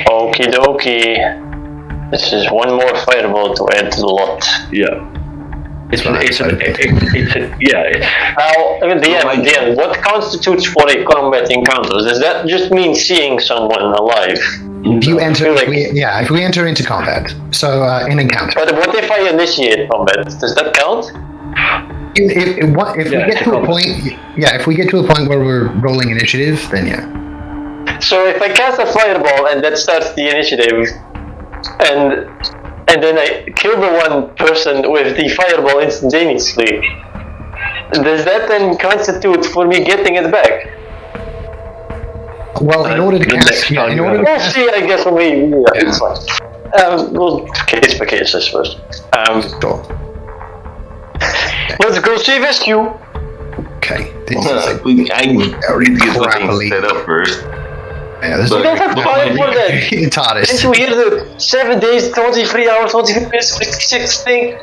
Okie dokie. This is one more fireball to add to the lot. Yeah. It's Right, it's so- Now, at the end, what constitutes for a combat encounter? Does that just mean seeing someone alive? If you enter, Like- if we enter into combat, so in encounter. But what if I initiate combat? Does that count? If we Yeah, get to a combat. point, if we get to a point where we're rolling initiative, then yeah. So if I cast a fireball and that starts the initiative, and then I kill the one person with the fireball instantaneously, does that then constitute for me getting it back? Well, in order to the cast, next time in you order to We'll cast, see, I guess, when we... Yeah, it's fine. Well, case by case, I suppose. Sure. Let's go save SQ! Okay, this is a I need to get crappily- something set up first. yeah, this But- We don't have but time for that! is Didn't TARDIS. you hear the 7 days, 23 hours, 23 minutes, 56 thing?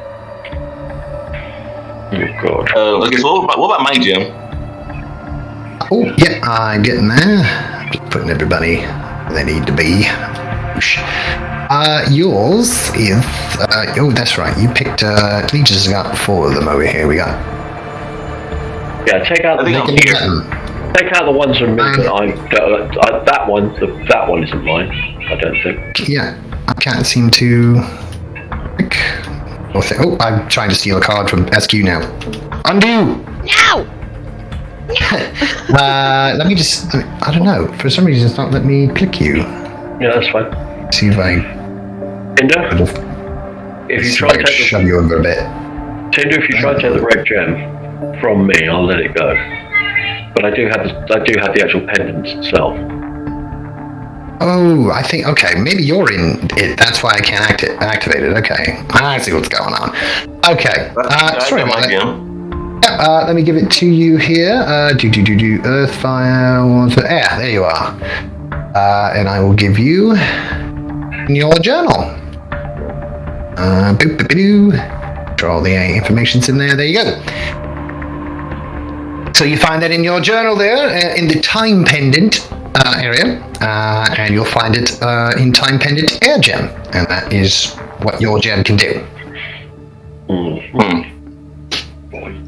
Oh god. Okay, so what about my gym? Oh, yeah, I'm getting there. Just putting everybody where they need to be. Whoosh. Yours is. Oh, that's right. You picked. Legions has got 4 of them over here. We got. Yeah, take out I think I'm the here. take out the ones from me that that one isn't mine. I don't think. Yeah, I can't seem to. Oh, I'm trying to steal a card from SQ now. Undo! No! Let me just. I don't know. For some reason, it's not letting me click you. Yeah, that's fine. See if I. Tinder, if you See if try I and can take shove you over a bit. if you try and take the red gem from me, I'll let it go. But I do have the actual pendant itself. Oh, I think, okay, maybe you're in it. That's why I can't activate it. Okay. I see what's going on. Okay. Sorry about my that. gym. Yeah, let me give it to you here. Earth, fire, water, air. There you are. And I will give you in your journal. Sure, all the information's in there. There you go. So you find that in your journal there, in the time pendant area, and you'll find it in time pendant air gem, and that is what your gem can do.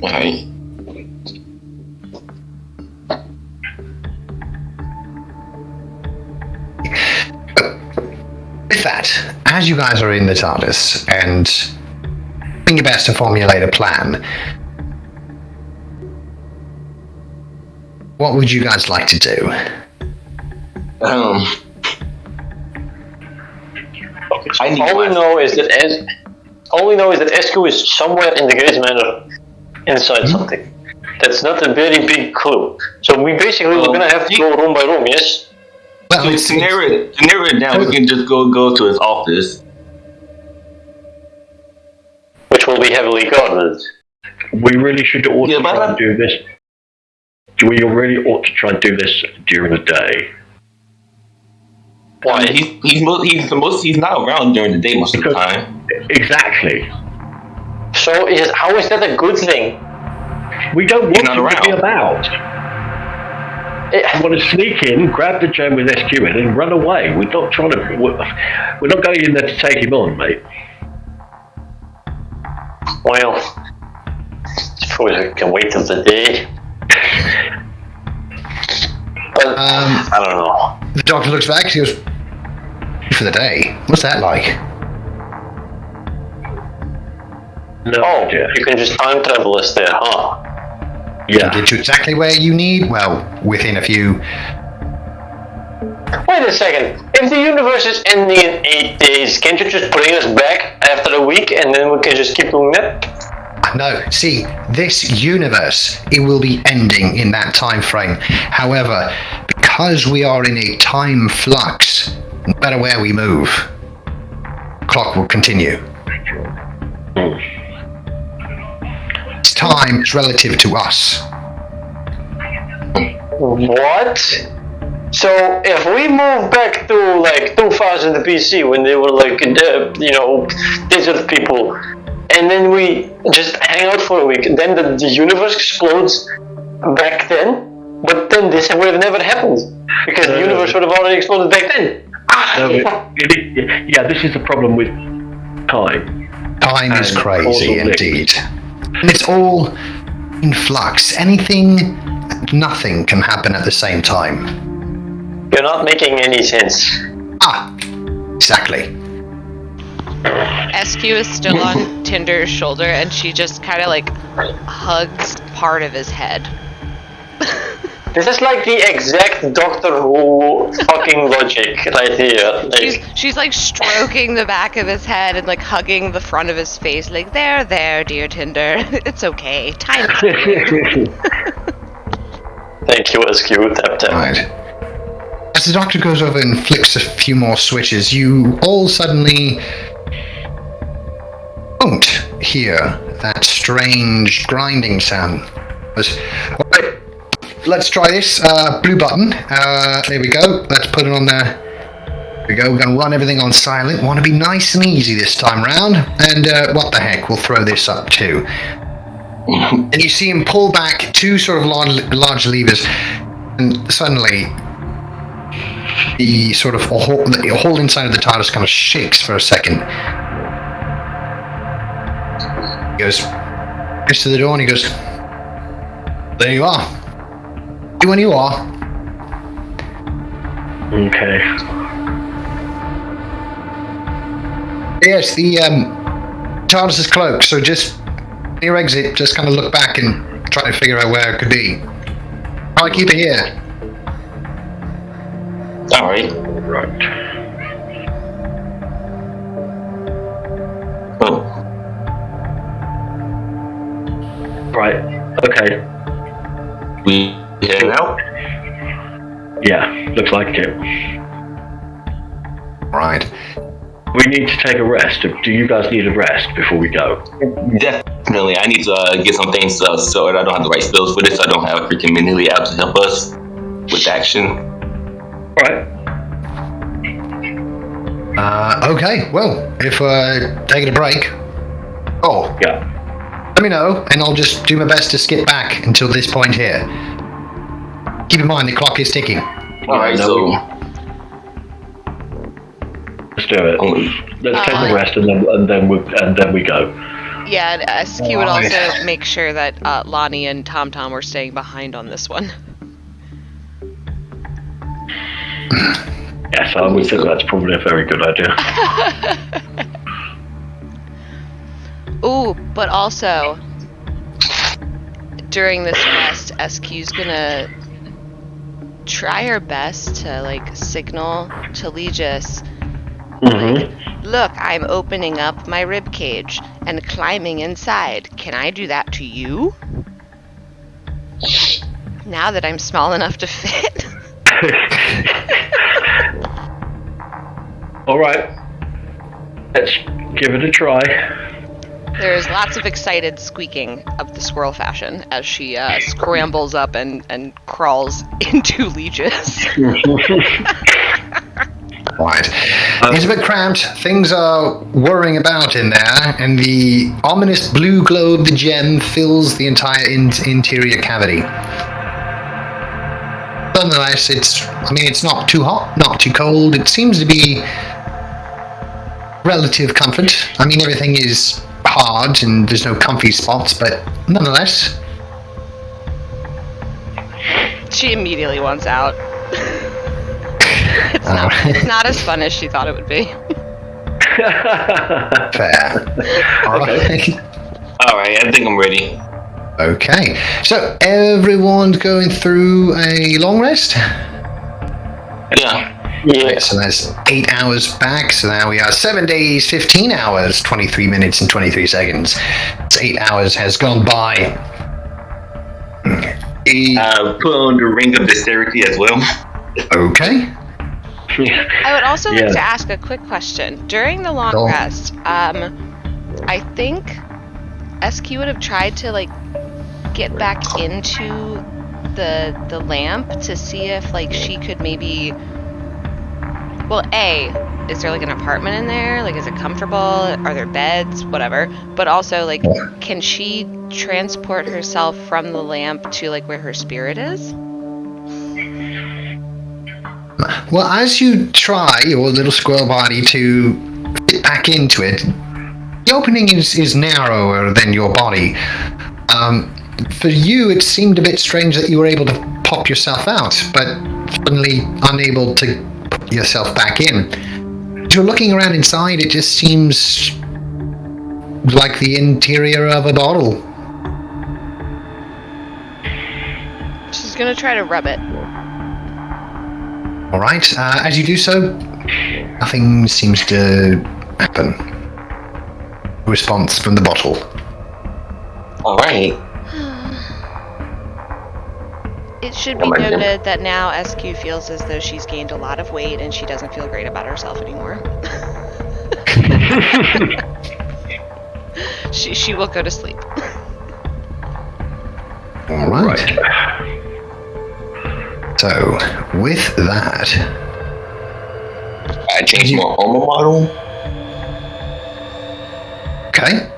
Alright. With that, as you guys are in the TARDIS and doing your best to formulate a plan, what would you guys like to do? I need All we know is that SQ is somewhere in the Grey Manor inside something. That's not a very big clue. So we basically we're gonna have to go room by room, yes? Well, to narrow it down, we can just go to his office. Which will be heavily guarded. We really should ought Yeah, to but try and do this. We really ought to try and do this during the day. Why? He's not around during the day most of the time. Exactly. So how is that a good thing? We don't want not him to be around. about. We want to sneak in, grab the gem with SQ in, and run away. We're not trying to. We're not going in there to take him on, mate. Well, suppose I can wait till the day. But I don't know. the doctor looks back, he goes, for the day? What's that like? No Oh, idea. you can just time travel us there, huh? Yeah. Get you exactly where you need? Well, within a few. Wait a second. If the universe is ending in 8 days, can't you just bring us back after a week and then we can just keep doing that? No, see, this universe, it will be ending in that time frame. However, because we are in a time flux, no matter where we move, clock will continue. Time is relative to us. What? So if we move back to like 2000 BC when they were like desert people, and then we just hang out for a week, then the universe explodes back then, but then this would have never happened because the universe would have already exploded back then. Yeah, this is the problem with time. Time is And crazy causal links. indeed. And it's all in flux. Nothing can happen at the same time. You're not making any sense. Ah, exactly. SQ is still on Tinder's shoulder, and she just kind of like hugs part of his head. This is like the exact Doctor Who fucking logic right here. Like, She's like stroking the back of his head and like hugging the front of his face, like, there, dear Tinder. It's okay. Time. thank you, SQ. Tap tap. Right. As the doctor goes over and flicks a few more switches, you all suddenly don't hear that strange grinding sound. Alright, let's try this. Blue button. There we go. Let's put it on there. There we go. We're going to run everything on silent. Want to be nice and easy this time round. And what the heck, we'll throw this up too. And you see him pull back two sort of large levers, and suddenly the sort of the whole inside of the TARDIS kind of shakes for a second. He goes to the door and he goes, there you are. You when you are. Okay. Yes, the TARDIS is cloaked, so just your exit, just kind of look back and try to figure out where it could be. I'll keep it here. Alright. Right. Oh. Right. Okay. We heading out? Yeah, looks like it. Right. We need to take a rest. Do you guys need a rest before we go? Definitely. I need to get some things sorted. I don't have the right spells for this. I don't have a freaking Minelli out to help us with action. Right. Okay, well, if we're taking a break, Yeah. let me know, and I'll just do my best to skip back until this point here. Keep in mind, the clock is ticking. Alright, so Let's do it. Let's take the rest, and then we go. Yeah, and SQ would also make sure that Lonnie and Tom Tom were staying behind on this one. Yes, I would think that's probably a very good idea. Ooh, but also, during this rest, SQ's gonna try her best to, like, signal to Legis, look, I'm opening up my rib cage and climbing inside. Can I do that to you? Now that I'm small enough to fit? Alright. Let's give it a try. There's lots of excited squeaking of the squirrel fashion as she scrambles up and crawls into Legis. Right. It's a bit cramped. Things are whirring about in there, and the ominous blue glow of the gem fills the entire interior cavity. Nonetheless, it's not too hot, not too cold. It seems to be relative comfort. I mean, everything is hard and there's no comfy spots, but nonetheless. She immediately wants out. It's not as fun as she thought it would be. Fair. Alright. alright, I think I'm ready. Okay. So, everyone's going through a long rest? Yeah. Right, so that's 8 hours back. So now we are 7 days, 15 hours, 23 minutes, and 23 seconds. So 8 hours has gone by. Put on the ring of dexterity as well. Okay. I would also like to ask a quick question. During the long rest, I think SQ would have tried to, like, get back into the lamp to see if, like, she could maybe... Well, A, is there, like, an apartment in there? Like, is it comfortable? Are there beds? Whatever. But also, like, can she transport herself from the lamp to, like, where her spirit is? Well, as you try, your little squirrel body, to fit back into it, the opening is narrower than your body. For you, it seemed a bit strange that you were able to pop yourself out, but suddenly unable to put yourself back in. As you're looking around inside, it just seems like the interior of a bottle. She's gonna try to rub it. All right. As you do so, nothing seems to happen. Response from the bottle. All right. It should be noted that now SQ feels as though she's gained a lot of weight and she doesn't feel great about herself anymore. She will go to sleep. All right. So, with that, I changed my armor model. Okay.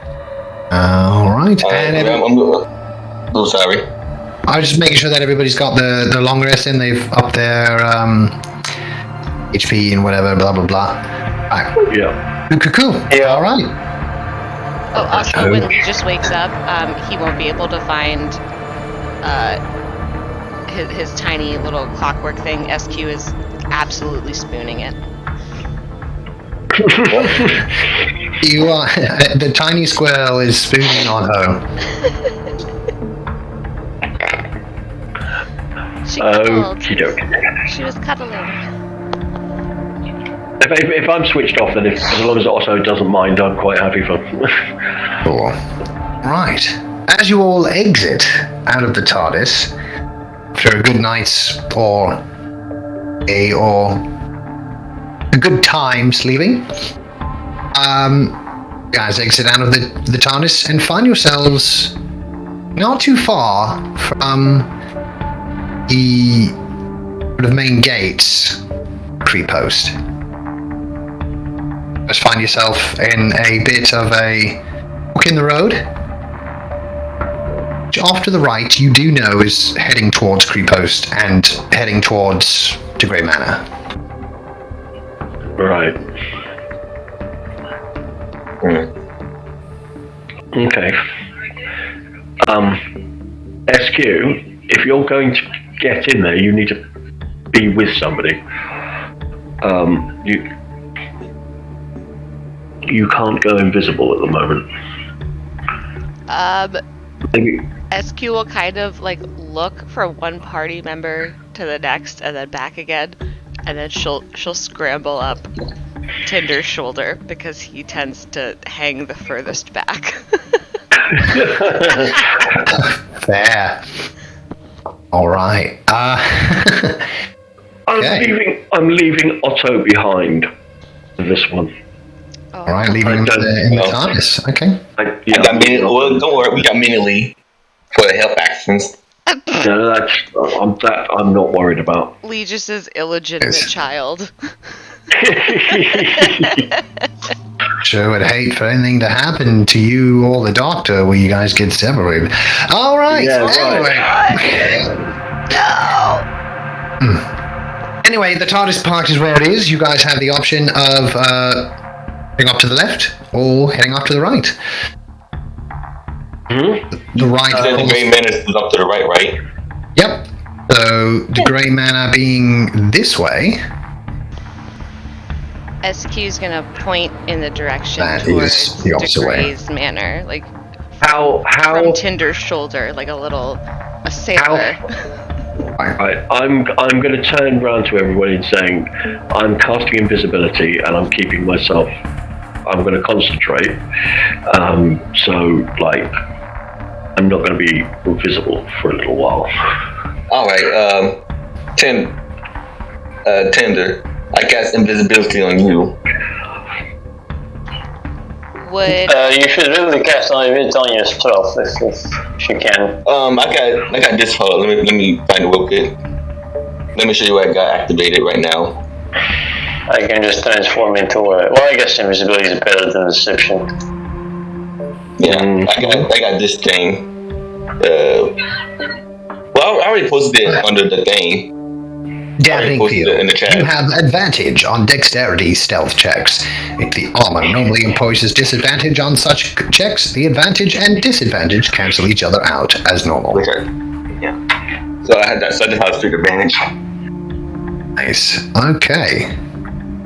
All right. And I'm sorry. I was just making sure that everybody's got the long rest in. They've upped their HP and whatever, blah blah blah. Right. Yeah. Cool. Yeah. All right. Oh, also, when Lee just wakes up, he won't be able to find his tiny little clockwork thing. SQ is absolutely spooning it. You are the tiny squirrel is spooning on her. She cuddled. Okie dokie. She was cuddling. If I'm switched off, then as long as Otto doesn't mind, I'm quite happy for. Cool. Right. As you all exit out of the TARDIS after a good night's or a good time sleeping, you guys exit out of the TARDIS and find yourselves not too far from the sort of main gates pre-post. Just find yourself in a bit of a walk in the road. Which off to the right, you do know is heading towards Creepost and heading towards the Grey Manor. Right. Okay. SQ, if you're going to get in there, you need to be with somebody. You can't go invisible at the moment. Maybe. SQ will kind of like look from one party member to the next and then back again, and then she'll scramble up Tinder's shoulder because he tends to hang the furthest back. Fair. All right. I'm leaving Otto behind for this one. All right, leaving him in the TARDIS. Okay. Don't worry, we got Minnie for the help actions. No, I'm not worried about. Legis' illegitimate child. Sure would hate for anything to happen to you or the doctor when you guys get separated. All right. Yeah, anyway. No. Anyway, the TARDIS parked is where it is. You guys have the option of heading off to the left or heading off to the right. The right. The Grey Manor is up to the right, right? Yep. So the Grey Manor being this way. SQ's gonna point in the direction That towards is the opposite way. Grey's Manor, like How from Tinder's shoulder, like a sailor. I'm going to turn around to everybody and saying I'm casting invisibility and I'm keeping myself. I'm going to concentrate. So like I'm not going to be invisible for a little while. All right. Tinder. I cast invisibility on you. Would you should really cast on it on yourself if you can. I got this. Hold on, let me find it real quick. Let me show you what I got activated right now. I can just transform into a. Well, I guess invisibility is better than deception. Yeah, I got this thing. Well, I already posted it under the thing. Dampening field. In the chat. You have advantage on dexterity stealth checks. If the armor normally imposes disadvantage on such checks, the advantage and disadvantage cancel each other out as normal. Okay. Yeah. So I had that. So I just had a strict advantage. Nice. Okay.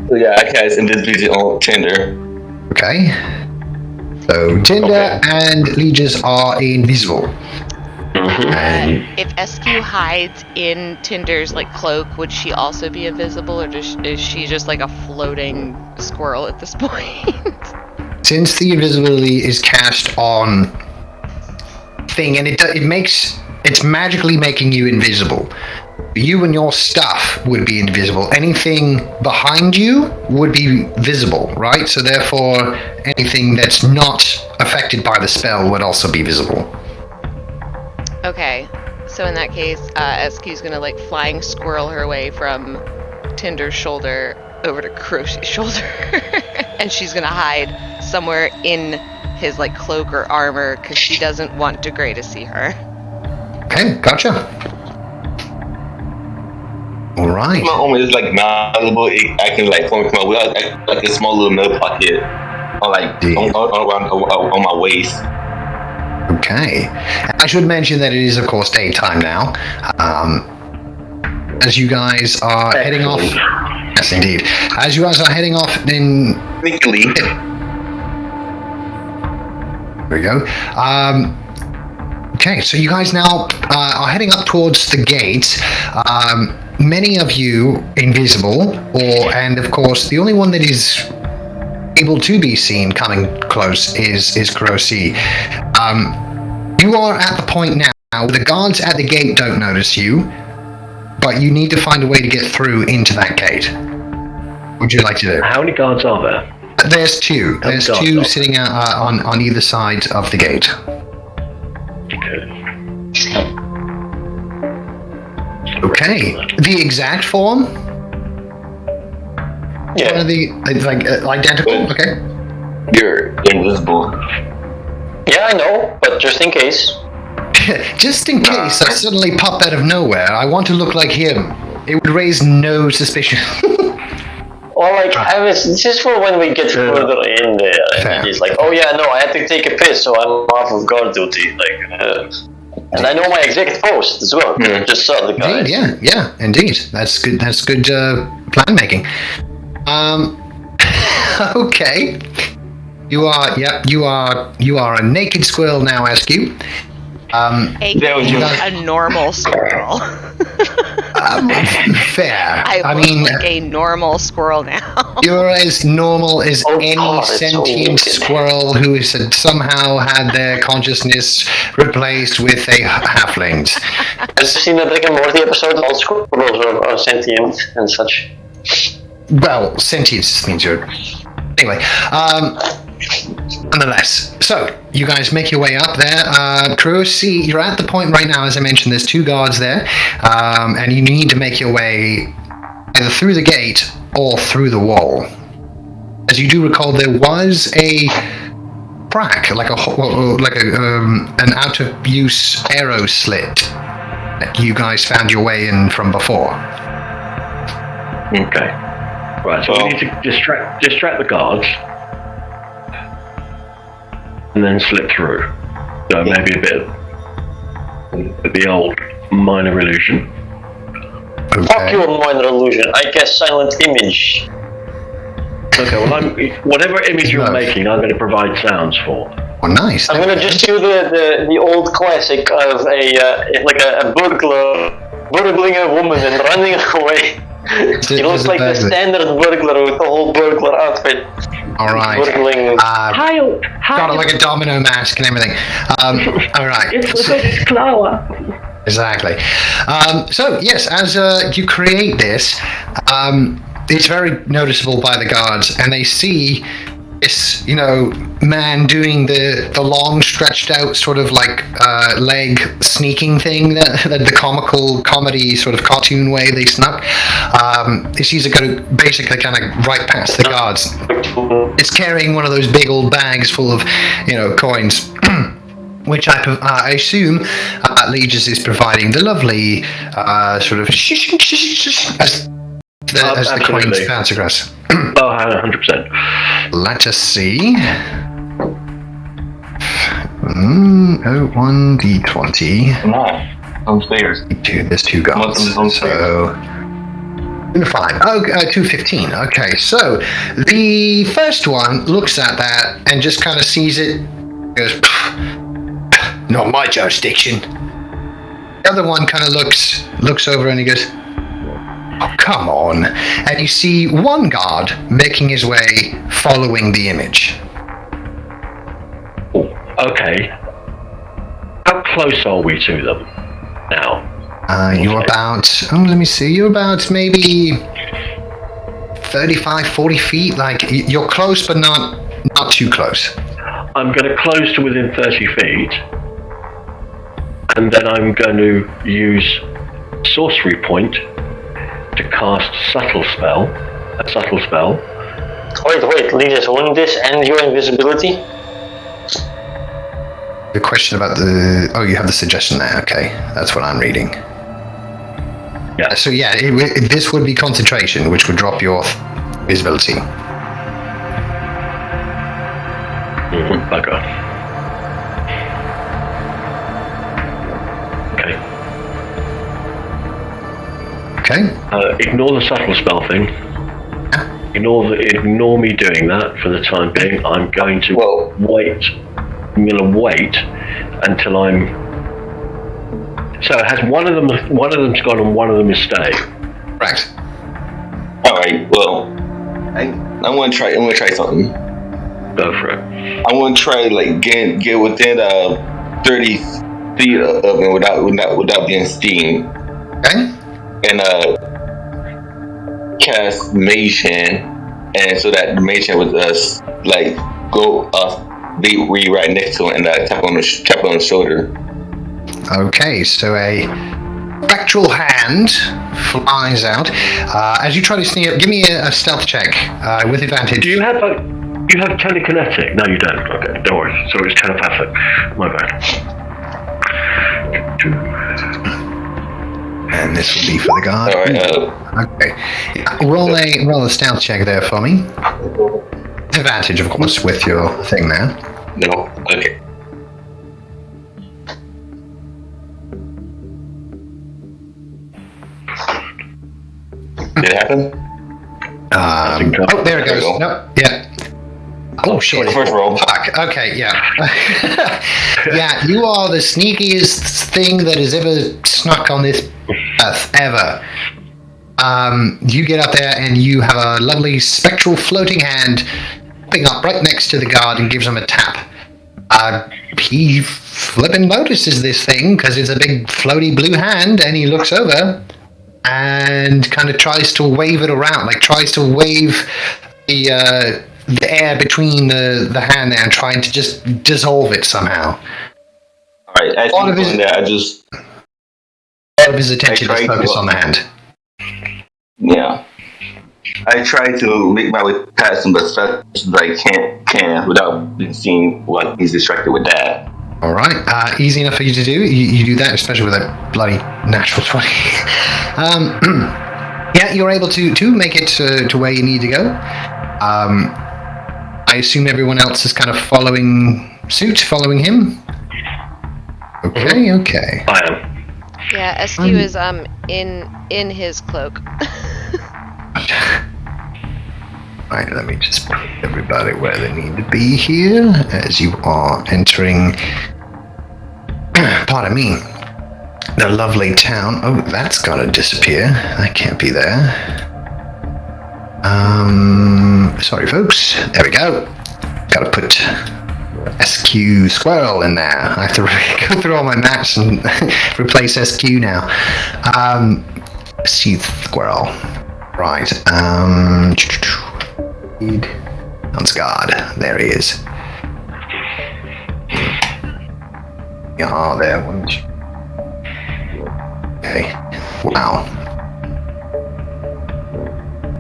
So yeah, I cast invisibility on Tinder. Okay. So Tinder and Legis are invisible. And If SQ hides in Tinder's like cloak, would she also be invisible, or is she just like a floating squirrel at this point? since the invisibility is cast on thing, and it's magically making you invisible. You and your stuff would be invisible. Anything behind you would be visible, right? So therefore, anything that's not affected by the spell would also be visible. Okay, so in that case, SQ's gonna like flying squirrel her way from Tinder's shoulder over to Kuroshi's shoulder, and she's gonna hide somewhere in his like cloak or armor because she doesn't want DeGray to see her. Okay, gotcha. All right. My armor is like malleable. I can like form my wheel like a small little nub pocket on like on my waist. Okay. I should mention that it is, of course, daytime now. As you guys are heading off. Yes, indeed. As you guys are heading off, then. Quickly. There we go. Okay, so you guys now are heading up towards the gate. Many of you invisible, and of course, the only one that is able to be seen coming close is Kuroshi. You are at the point now. The guards at the gate don't notice you, but you need to find a way to get through into that gate. What would you like to do? How many guards are there? There's two. There's two sitting on either side of the gate. Okay. The exact form? Yeah. One of the identical? Okay. You're invisible. Yeah, I know, but just in case. Just in case I suddenly pop out of nowhere, I want to look like him. It would raise no suspicion. Or like, this is for when we get further in there. And he's like, oh yeah, no, I had to take a piss, so I'm off of guard duty. And I know my exact post as well. Just saw the guys. Indeed, yeah, indeed. That's good. That's good plan making. Okay. You are a naked squirrel now, SQ. A normal squirrel. Fair. I mean, like a normal squirrel now. You're as normal as any sentient squirrel who has somehow had their consciousness replaced with a halfling. I've seen the Rick and Morty episode. All squirrels are sentient and such. Well, sentience means you're... Anyway, nonetheless, so you guys make your way up there. Kuroshi, you're at the point right now, as I mentioned, there's two guards there, and you need to make your way either through the gate or through the wall. As you do recall, there was a crack, like an out-of-use arrow slit that you guys found your way in from before. Okay. Right, so we need to distract the guards and then slip through. So maybe a bit of the old minor illusion. Okay. Fuck your minor illusion. I guess silent image. Okay, well, whatever image you're making, I'm going to provide sounds for. Oh, nice. I'm gonna just do the old classic of a burglar burgling a woman and running away. He looks like the standard burglar with the whole burglar outfit. All right. Burgling. Got it like a domino mask and everything. All right. It's flower. Exactly. So yes, as you create this, it's very noticeable by the guards, and they see this, man doing the long stretched out sort of like leg sneaking thing that the comedy sort of cartoon way they snuck. He sees it go basically kind of right past the guards. It's carrying one of those big old bags full of coins. Which I assume Legis is providing the lovely sort of as the coins bounce across. Oh, 100%. Let us see. 1d20. Come on, downstairs. There's two guards. So 5. 215. Okay, so the first one looks at that and just kind of sees it, goes, not my jurisdiction. The other one kind of looks over and he goes, oh, come on. And you see one guard making his way, following the image. Okay. How close are we to them now? You're about, let me see, you're about maybe 35, 40 feet. Like, you're close, but not too close. I'm going to close to within 30 feet, and then I'm going to use sorcery point to cast a subtle spell. Wait, Legis, wouldn't this end your invisibility? The question about you have the suggestion there. Okay, that's what I'm reading. Yeah. So yeah, this would be concentration, which would drop your visibility. Bugger. Okay. Ignore the subtle spell thing. Yeah. Ignore me doing that for the time being. I'm going to wait. I'm going to wait until I'm. So has one of them's gone and one of them is staying. Right. All right. Well, I want to try. I'm going to try something. Go for it. I want to try like get within 30 feet of him without being seen. Okay. And cast Mage Hand, and so that the Mage Hand would like go be right next to him and tap on the shoulder. Okay, so a spectral hand flies out. As you try to sneak up, give me a stealth check with advantage. Do you have telekinetic? No, you don't. Okay, don't worry. So it's telepathic. My bad. And this will be for the guard. All right. Okay. Yeah, roll a stealth check there for me. Advantage, of course, with your thing there. No. Okay. Did it happen? There it goes. No, yeah. Oh shit! First roll. Fuck. Okay, yeah. Yeah, you are the sneakiest thing that has ever snuck on this earth ever. You get up there and you have a lovely spectral floating hand popping up right next to the guard and gives him a tap. He flipping notices this thing because it's a big floaty blue hand, and he looks over and kind of tries to wave it around, like tries to wave the air between the hand there and trying to just dissolve it somehow. All right, as all of his attention is focused on the hand. Yeah. I try to make my way past him as fast as I can without being seen while he's distracted with that. All right, easy enough for you to do. You do that, especially with a bloody natural 20. Yeah, you're able to make it to where you need to go. I assume everyone else is kind of following suit, following him. Okay. I am. Yeah, SQ is in his cloak. Right, let me just put everybody where they need to be here as you are entering, pardon me, the lovely town. Oh, that's gotta disappear. That can't be there. Sorry folks. There we go. Gotta put SQ Squirrel in there. I have to go through all my maps and replace SQ now. SQ Squirrel. Right. Sounds God. There he is. Yeah, there. Okay. Wow.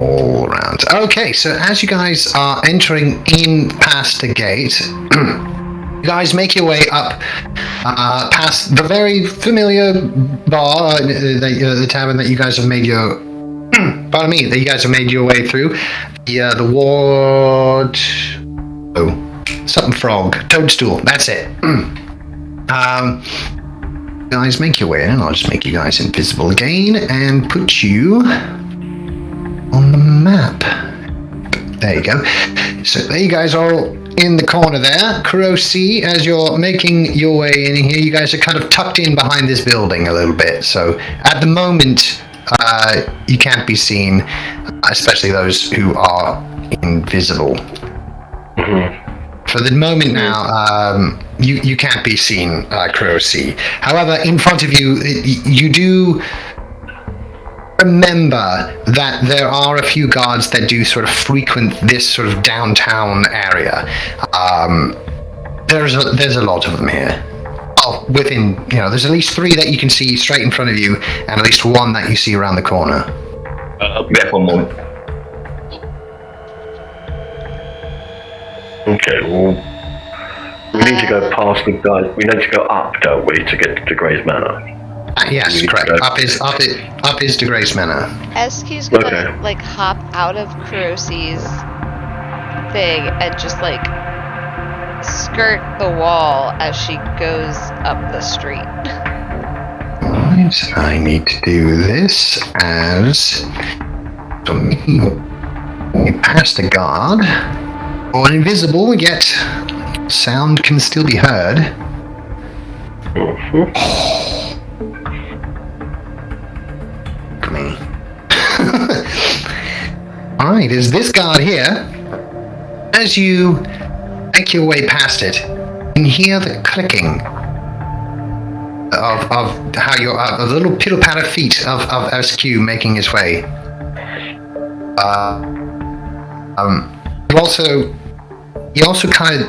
All around. Okay, so as you guys are entering in past the gate, you guys make your way up past the very familiar bar, the tavern that you guys have made your pardon me, that you guys have made your way through. The ward. Oh, something frog. Toadstool. That's it. Guys, make your way in. I'll just make you guys invisible again and put you on the map. There you go. So there you guys are all in the corner there. Crow C, as you're making your way in here, you guys are kind of tucked in behind this building a little bit. So at the moment, you can't be seen, especially those who are invisible. For the moment now, you can't be seen, Crow C. However, in front of you, you do remember that there are a few guards that do sort of frequent this sort of downtown area. There's a lot of them here. Oh, within, there's at least 3 that you can see straight in front of you, and at least 1 that you see around the corner. I'll be back for a moment. Okay, well, we need to go past the guys. We need to go up, don't we, to get to Grey's Manor? Yes, correct. Up is to Grey's Manor. SQ's gonna hop out of Kurosi's thing and just skirt the wall as she goes up the street. Alright, I need to do this as we pass the guard. Or invisible, yet sound can still be heard. Me. Alright, is this guard here? As you make your way past it, you can hear the clicking of how your a little pitter patter feet of SQ making his way. He also kind of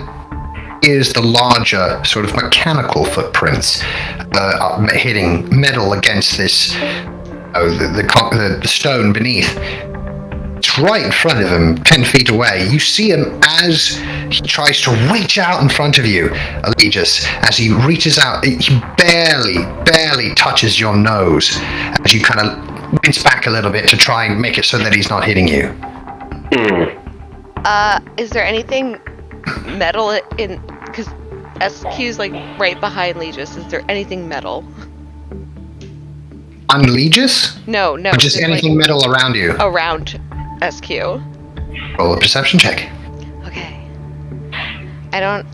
is the larger sort of mechanical footprints hitting metal against this. The stone beneath. It's right in front of him, 10 feet away. You see him as he tries to reach out in front of you, Allegius. As he reaches out, he barely touches your nose as you kind of wince back a little bit to try and make it so that he's not hitting you. Is there anything metal in... Because SQ's right behind Legis. Is there anything metal? On Legis? No. Or just anything metal around you? Around SQ. Roll a perception check. Okay. I don't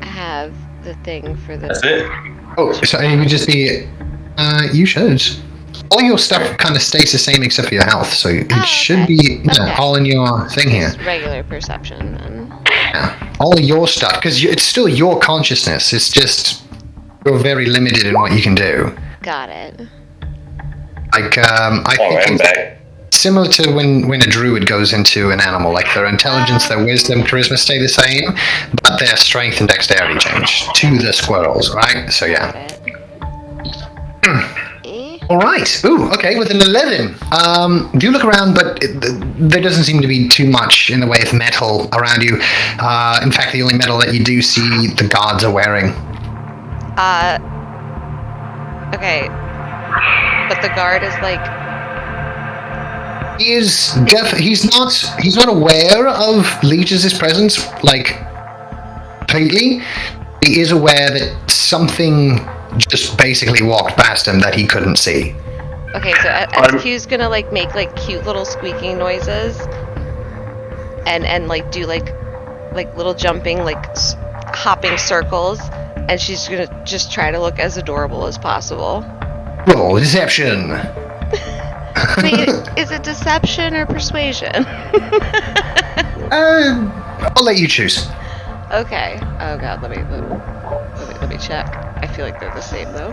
have the thing for this. That's it? Oh, so it would just be... you should. All your stuff kind of stays the same except for your health, so it should be all in your thing here. Just regular perception, then. Yeah. All your stuff, because it's still your consciousness. It's just... You're very limited in what you can do. Got it. I think I'm it's back. similar to when a druid goes into an animal. Their intelligence, their wisdom, charisma stay the same, but their strength and dexterity change to the squirrels, right? So yeah. All right. Ooh, okay. With an 11, do look around, but there doesn't seem to be too much in the way of metal around you. In fact, the only metal that you do see the guards are wearing. Okay. But the guard is he's not aware of Legis' presence completely. He is aware that something just basically walked past him that he couldn't see. Okay, so SQ's gonna make cute little squeaking noises and do little jumping hopping circles, and she's gonna just try to look as adorable as possible. Roll deception. Wait, is it deception or persuasion? I'll let you choose. Okay. Oh god, let me check. I feel like they're the same though.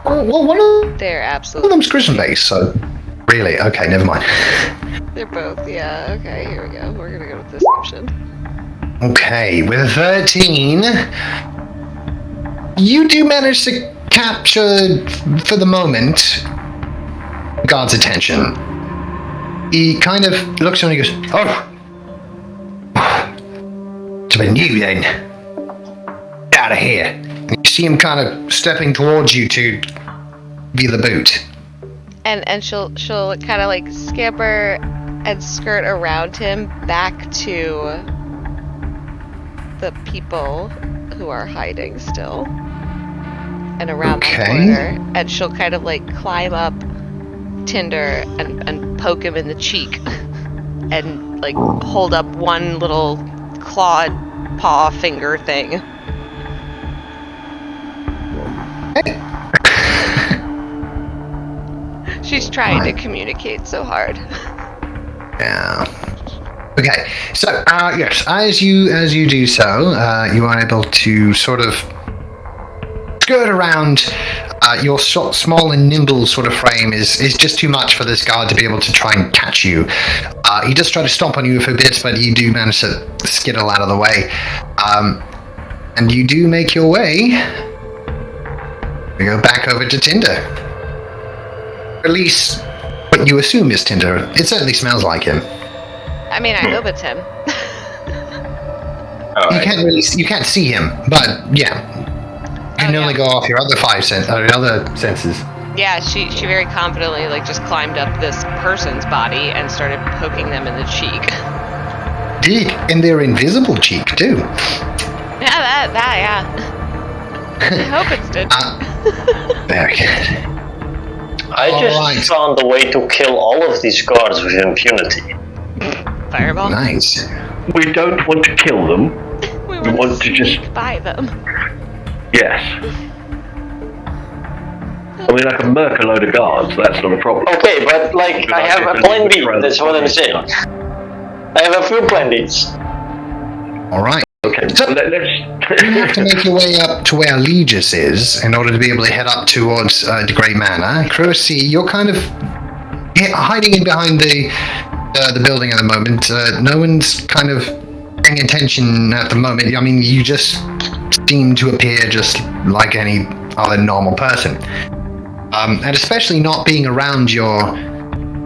Well, They're one of absolutely. them's charisma based, so really, okay, never mind. They're both, yeah. Okay, here we go. We're gonna go with deception. Okay, with a 13, you do manage to capture, for the moment, God's attention. He kind of looks at you and he goes, "Oh, it's been you then. Get out of here." And you see him kind of stepping towards you to be the boot. And she'll kind of scamper and skirt around him back to the people who are hiding still. and around the Okay. corner, and she'll kind of like climb up Tinder and poke him in the cheek and like hold up one little clawed paw finger thing. She's trying to communicate so hard. Yeah. Okay. So, yes, as you do so, you are able to sort of skirt around. Your small and nimble sort of frame is just too much for this guard to be able to try and catch you. He does try to stomp on you for bits, but you do manage to skittle out of the way. And you do make your way. You go back over to Tinder. At least what you assume is Tinder. It certainly smells like him. I mean, I hope it's him. You can't see him, but yeah. You can only go off your other other senses. Yeah, she very confidently like just climbed up this person's body and started poking them in the cheek. Indeed, and their invisible cheek too. Yeah, yeah. I hope it's good. Very good. I just found a way to kill all of these guards with impunity. Fireball. Nice. We don't want to kill them. We want to just buy them. Yes. I mean, I can murk a load of guards. That's not a problem. Okay, but like I have a plan B. That's what I'm saying. I have a few plan Bs. All right. Okay. So, let's. you have to make your way up to where Legis is in order to be able to head up towards the Grey Manor. Crossy, you're kind of hiding in behind the building at the moment. No one's kind of paying attention at the moment. I mean, you just seem to appear just like any other normal person. And especially not being around your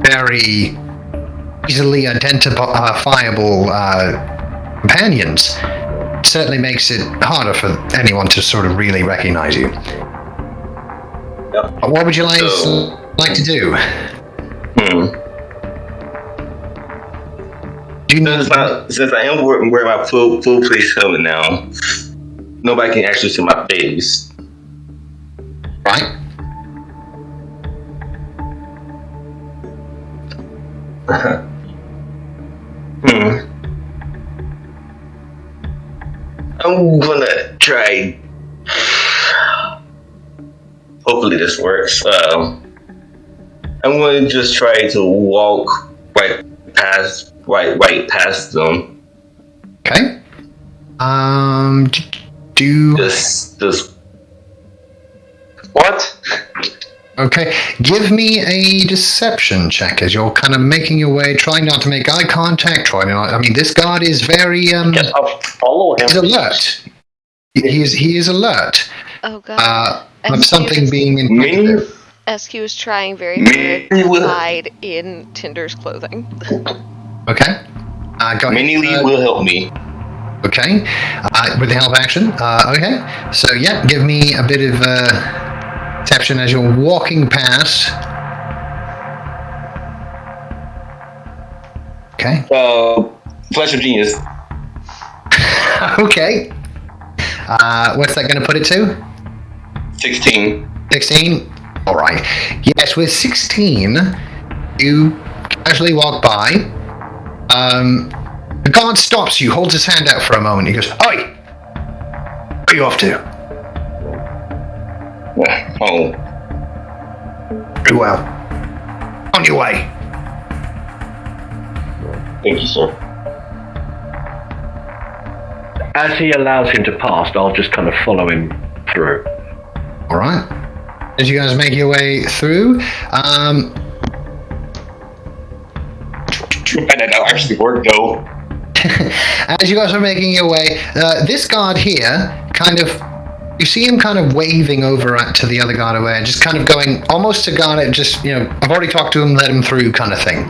very easily identifiable companions certainly makes it harder for anyone to sort of really recognize you. Yep. What would you like to do? Do you know? Since I am wearing my full face helmet now, nobody can actually see my face. Right. I'm gonna try. Hopefully this works. I'm gonna just try to walk right past them. Okay. Do Just What? okay. Give me a deception check as you're kind of making your way, trying not to make eye contact. I mean, this guard is very I'll follow him. he's alert. He is alert. Oh god. Of something being in front of me. him. SQ is trying very hard to hide in Tinder's clothing. Okay. Go Mini Lee ahead. will help me. Okay. With the help action. Okay. So yeah, give me a bit of deception as you're walking past. Okay. Flash of Genius. Okay. What's that going to put it to? 16. 16? Alright. Yes, with 16, you casually walk by. The guard stops you, holds his hand out for a moment. He goes, "Oi! Where are you off to?" Oh. Very well. On your way. Thank you, sir. As he allows him to pass, I'll just kind of follow him through. Alright. As you guys make your way through, That actually worked, though. as you guys are making your way, this guard here kind of, you see him kind of waving over to the other guard away, just kind of going almost to guard it, just, I've already talked to him, let him through kind of thing.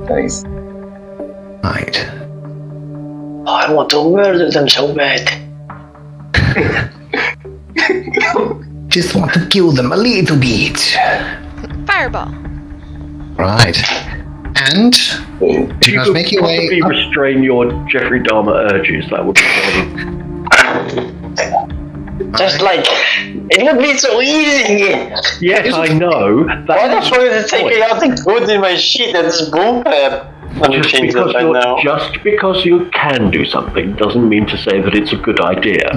Nice. Right. I want to murder them so bad. Just want to kill them a little bit. Fireball. Right. And you guys make your way possibly up. restrain your Jeffrey Dahmer urges, that would be fine. Just like, it would be so easy. Yes, I know. Why the fuck is it taking out the good in my shit? That's bullcrap. Let me change that right now. Just because you can do something doesn't mean to say that it's a good idea.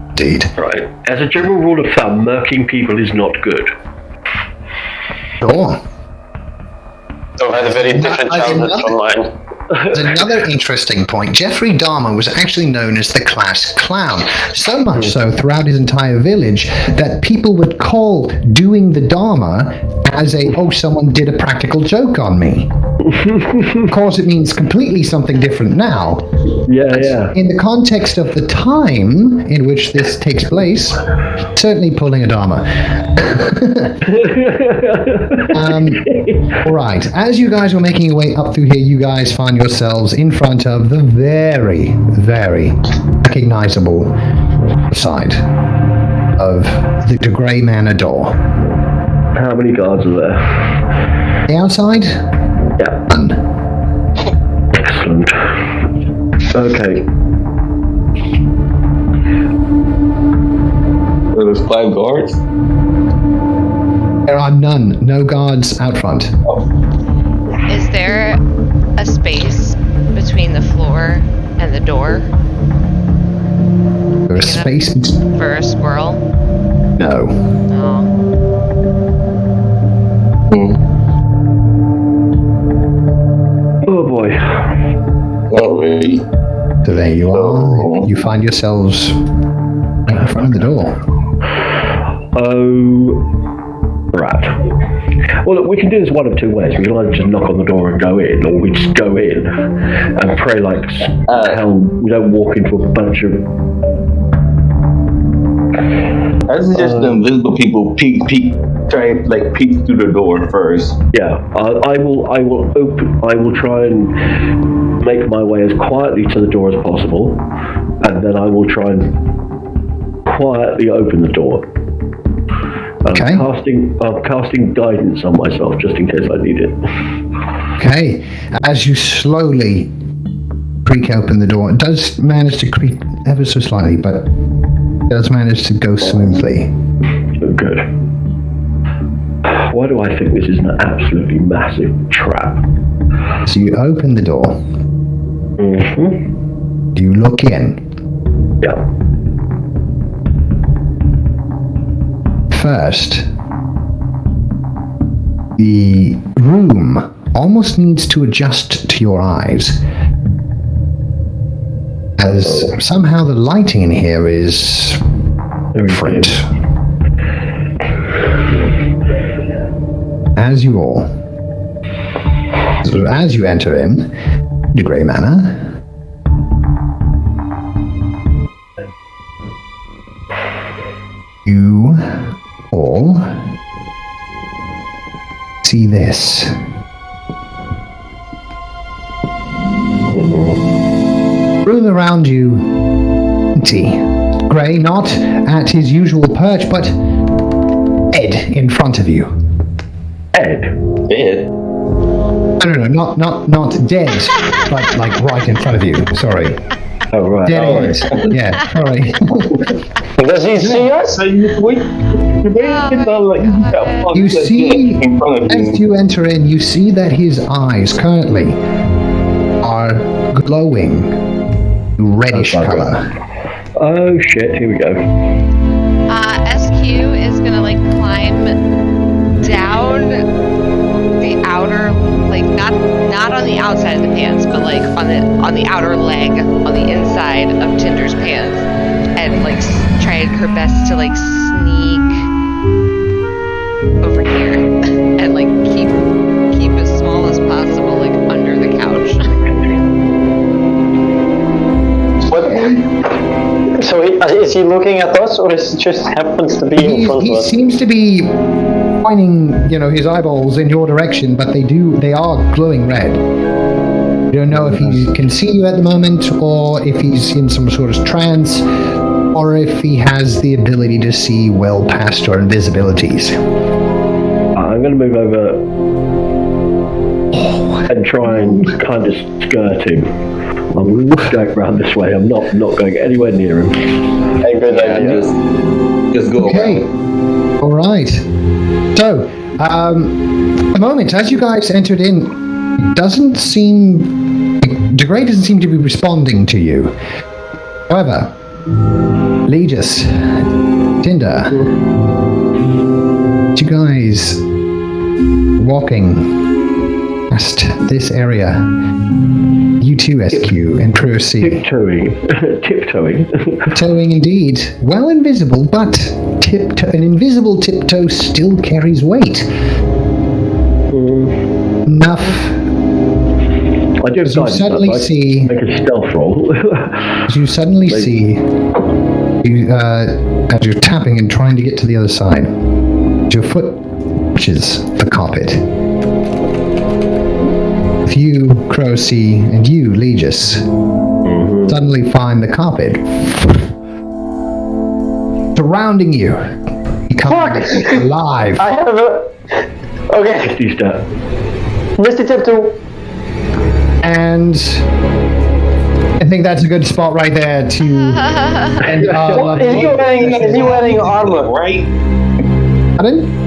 Indeed. Right. As a general rule of thumb, murking people is not good. Sure. So I had a very different childhood from mine. There's another interesting point. Jeffrey Dahmer was actually known as the class clown. So much so throughout his entire village that people would call doing the Dahmer as someone did a practical joke on me. Of course, it means completely something different now. Yeah. In the context of the time in which this takes place, certainly pulling a Dahmer. All right. As you guys were making your way up through here, you guys find yourselves in front of the very, very recognizable side of the Grey Manor door. How many guards are there? The outside? Yeah. None. Excellent. Okay. There's 5 guards. There are none. No guards out front. Is there a space between the floor and the door There is space. for a squirrel? No. Oh. Oh boy. Not really. So there you are. You find yourselves right in front of the door. Oh, right. Well, look, we can do this one of two ways. We can either just knock on the door and go in, or we just go in and pray like hell we don't walk into a bunch of... I suggest the invisible people peek, try and peek through the door first. Yeah, I will try and make my way as quietly to the door as possible, and then I will try and quietly open the door. Okay. I'm casting guidance on myself just in case I need it. Okay. As you slowly creak open the door, it does manage to creak ever so slightly, but it does manage to go smoothly. Good. Why do I think this is an absolutely massive trap? So you open the door. Mm-hmm. You look in. Yeah. First, the room almost needs to adjust to your eyes, as somehow the lighting in here is different. As you enter in the Grey Manor, you all see this. Room around you, empty. Grey not at his usual perch, but Ed in front of you. Ed? Dead? No, not dead, but right in front of you. Sorry. Oh, right. Dead Ed. Yeah, sorry. Does he see us? You see, as you enter in, you see that his eyes currently are glowing reddish color. Oh shit, here we go. SQ is gonna climb down the outer, not on the outside of the pants, but on the outer leg, on the inside of Tinder's pants, and try her best to sneak over here and keep as small as possible under the couch. What? So is he looking at us, or is it just happens to be in front of us? He seems to be pointing, his eyeballs in your direction, but they are glowing red. You don't know if he can see you at the moment, or if he's in some sort of trance, or if he has the ability to see well past your invisibilities. I'm going to move over and try and kind of skirt him. I'm going round this way. I'm not going anywhere near him. A good idea. Just go Okay. around. All right. So, a moment as you guys entered in, the Grey doesn't seem to be responding to you. However, Legis, Tinder, you guys walking past this area. You too, SQ and Percy. Tiptoeing. Tiptoeing indeed. Well invisible, but an invisible tiptoe still carries weight. Enough. I do have You suddenly see. make a stealth roll. You suddenly see. As you're tapping and trying to get to the other side, your foot touches the carpet. You, Crocy, and you, Legis, suddenly find the carpet surrounding you. Become alive. I have a... Okay, 50 step. Mr. Tiptoe. And I think that's a good spot right there to end our... Is he wearing armor? Right? Pardon?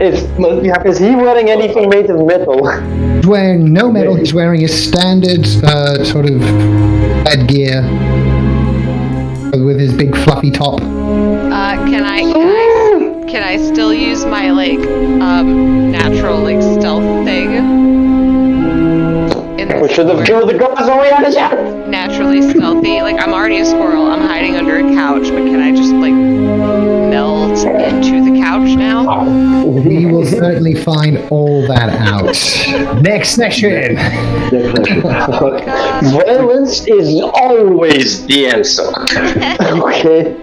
Is he wearing anything made of metal? He's wearing no metal. He's wearing his standard sort of headgear with his big fluffy top. Can I still use my natural stealth thing? We should have killed the guards when we had a chance. Naturally stealthy. I'm already a squirrel. I'm hiding under a couch, but can I just meld into the couch now? We will certainly find all that out. Next session. Violence is always the answer. Okay.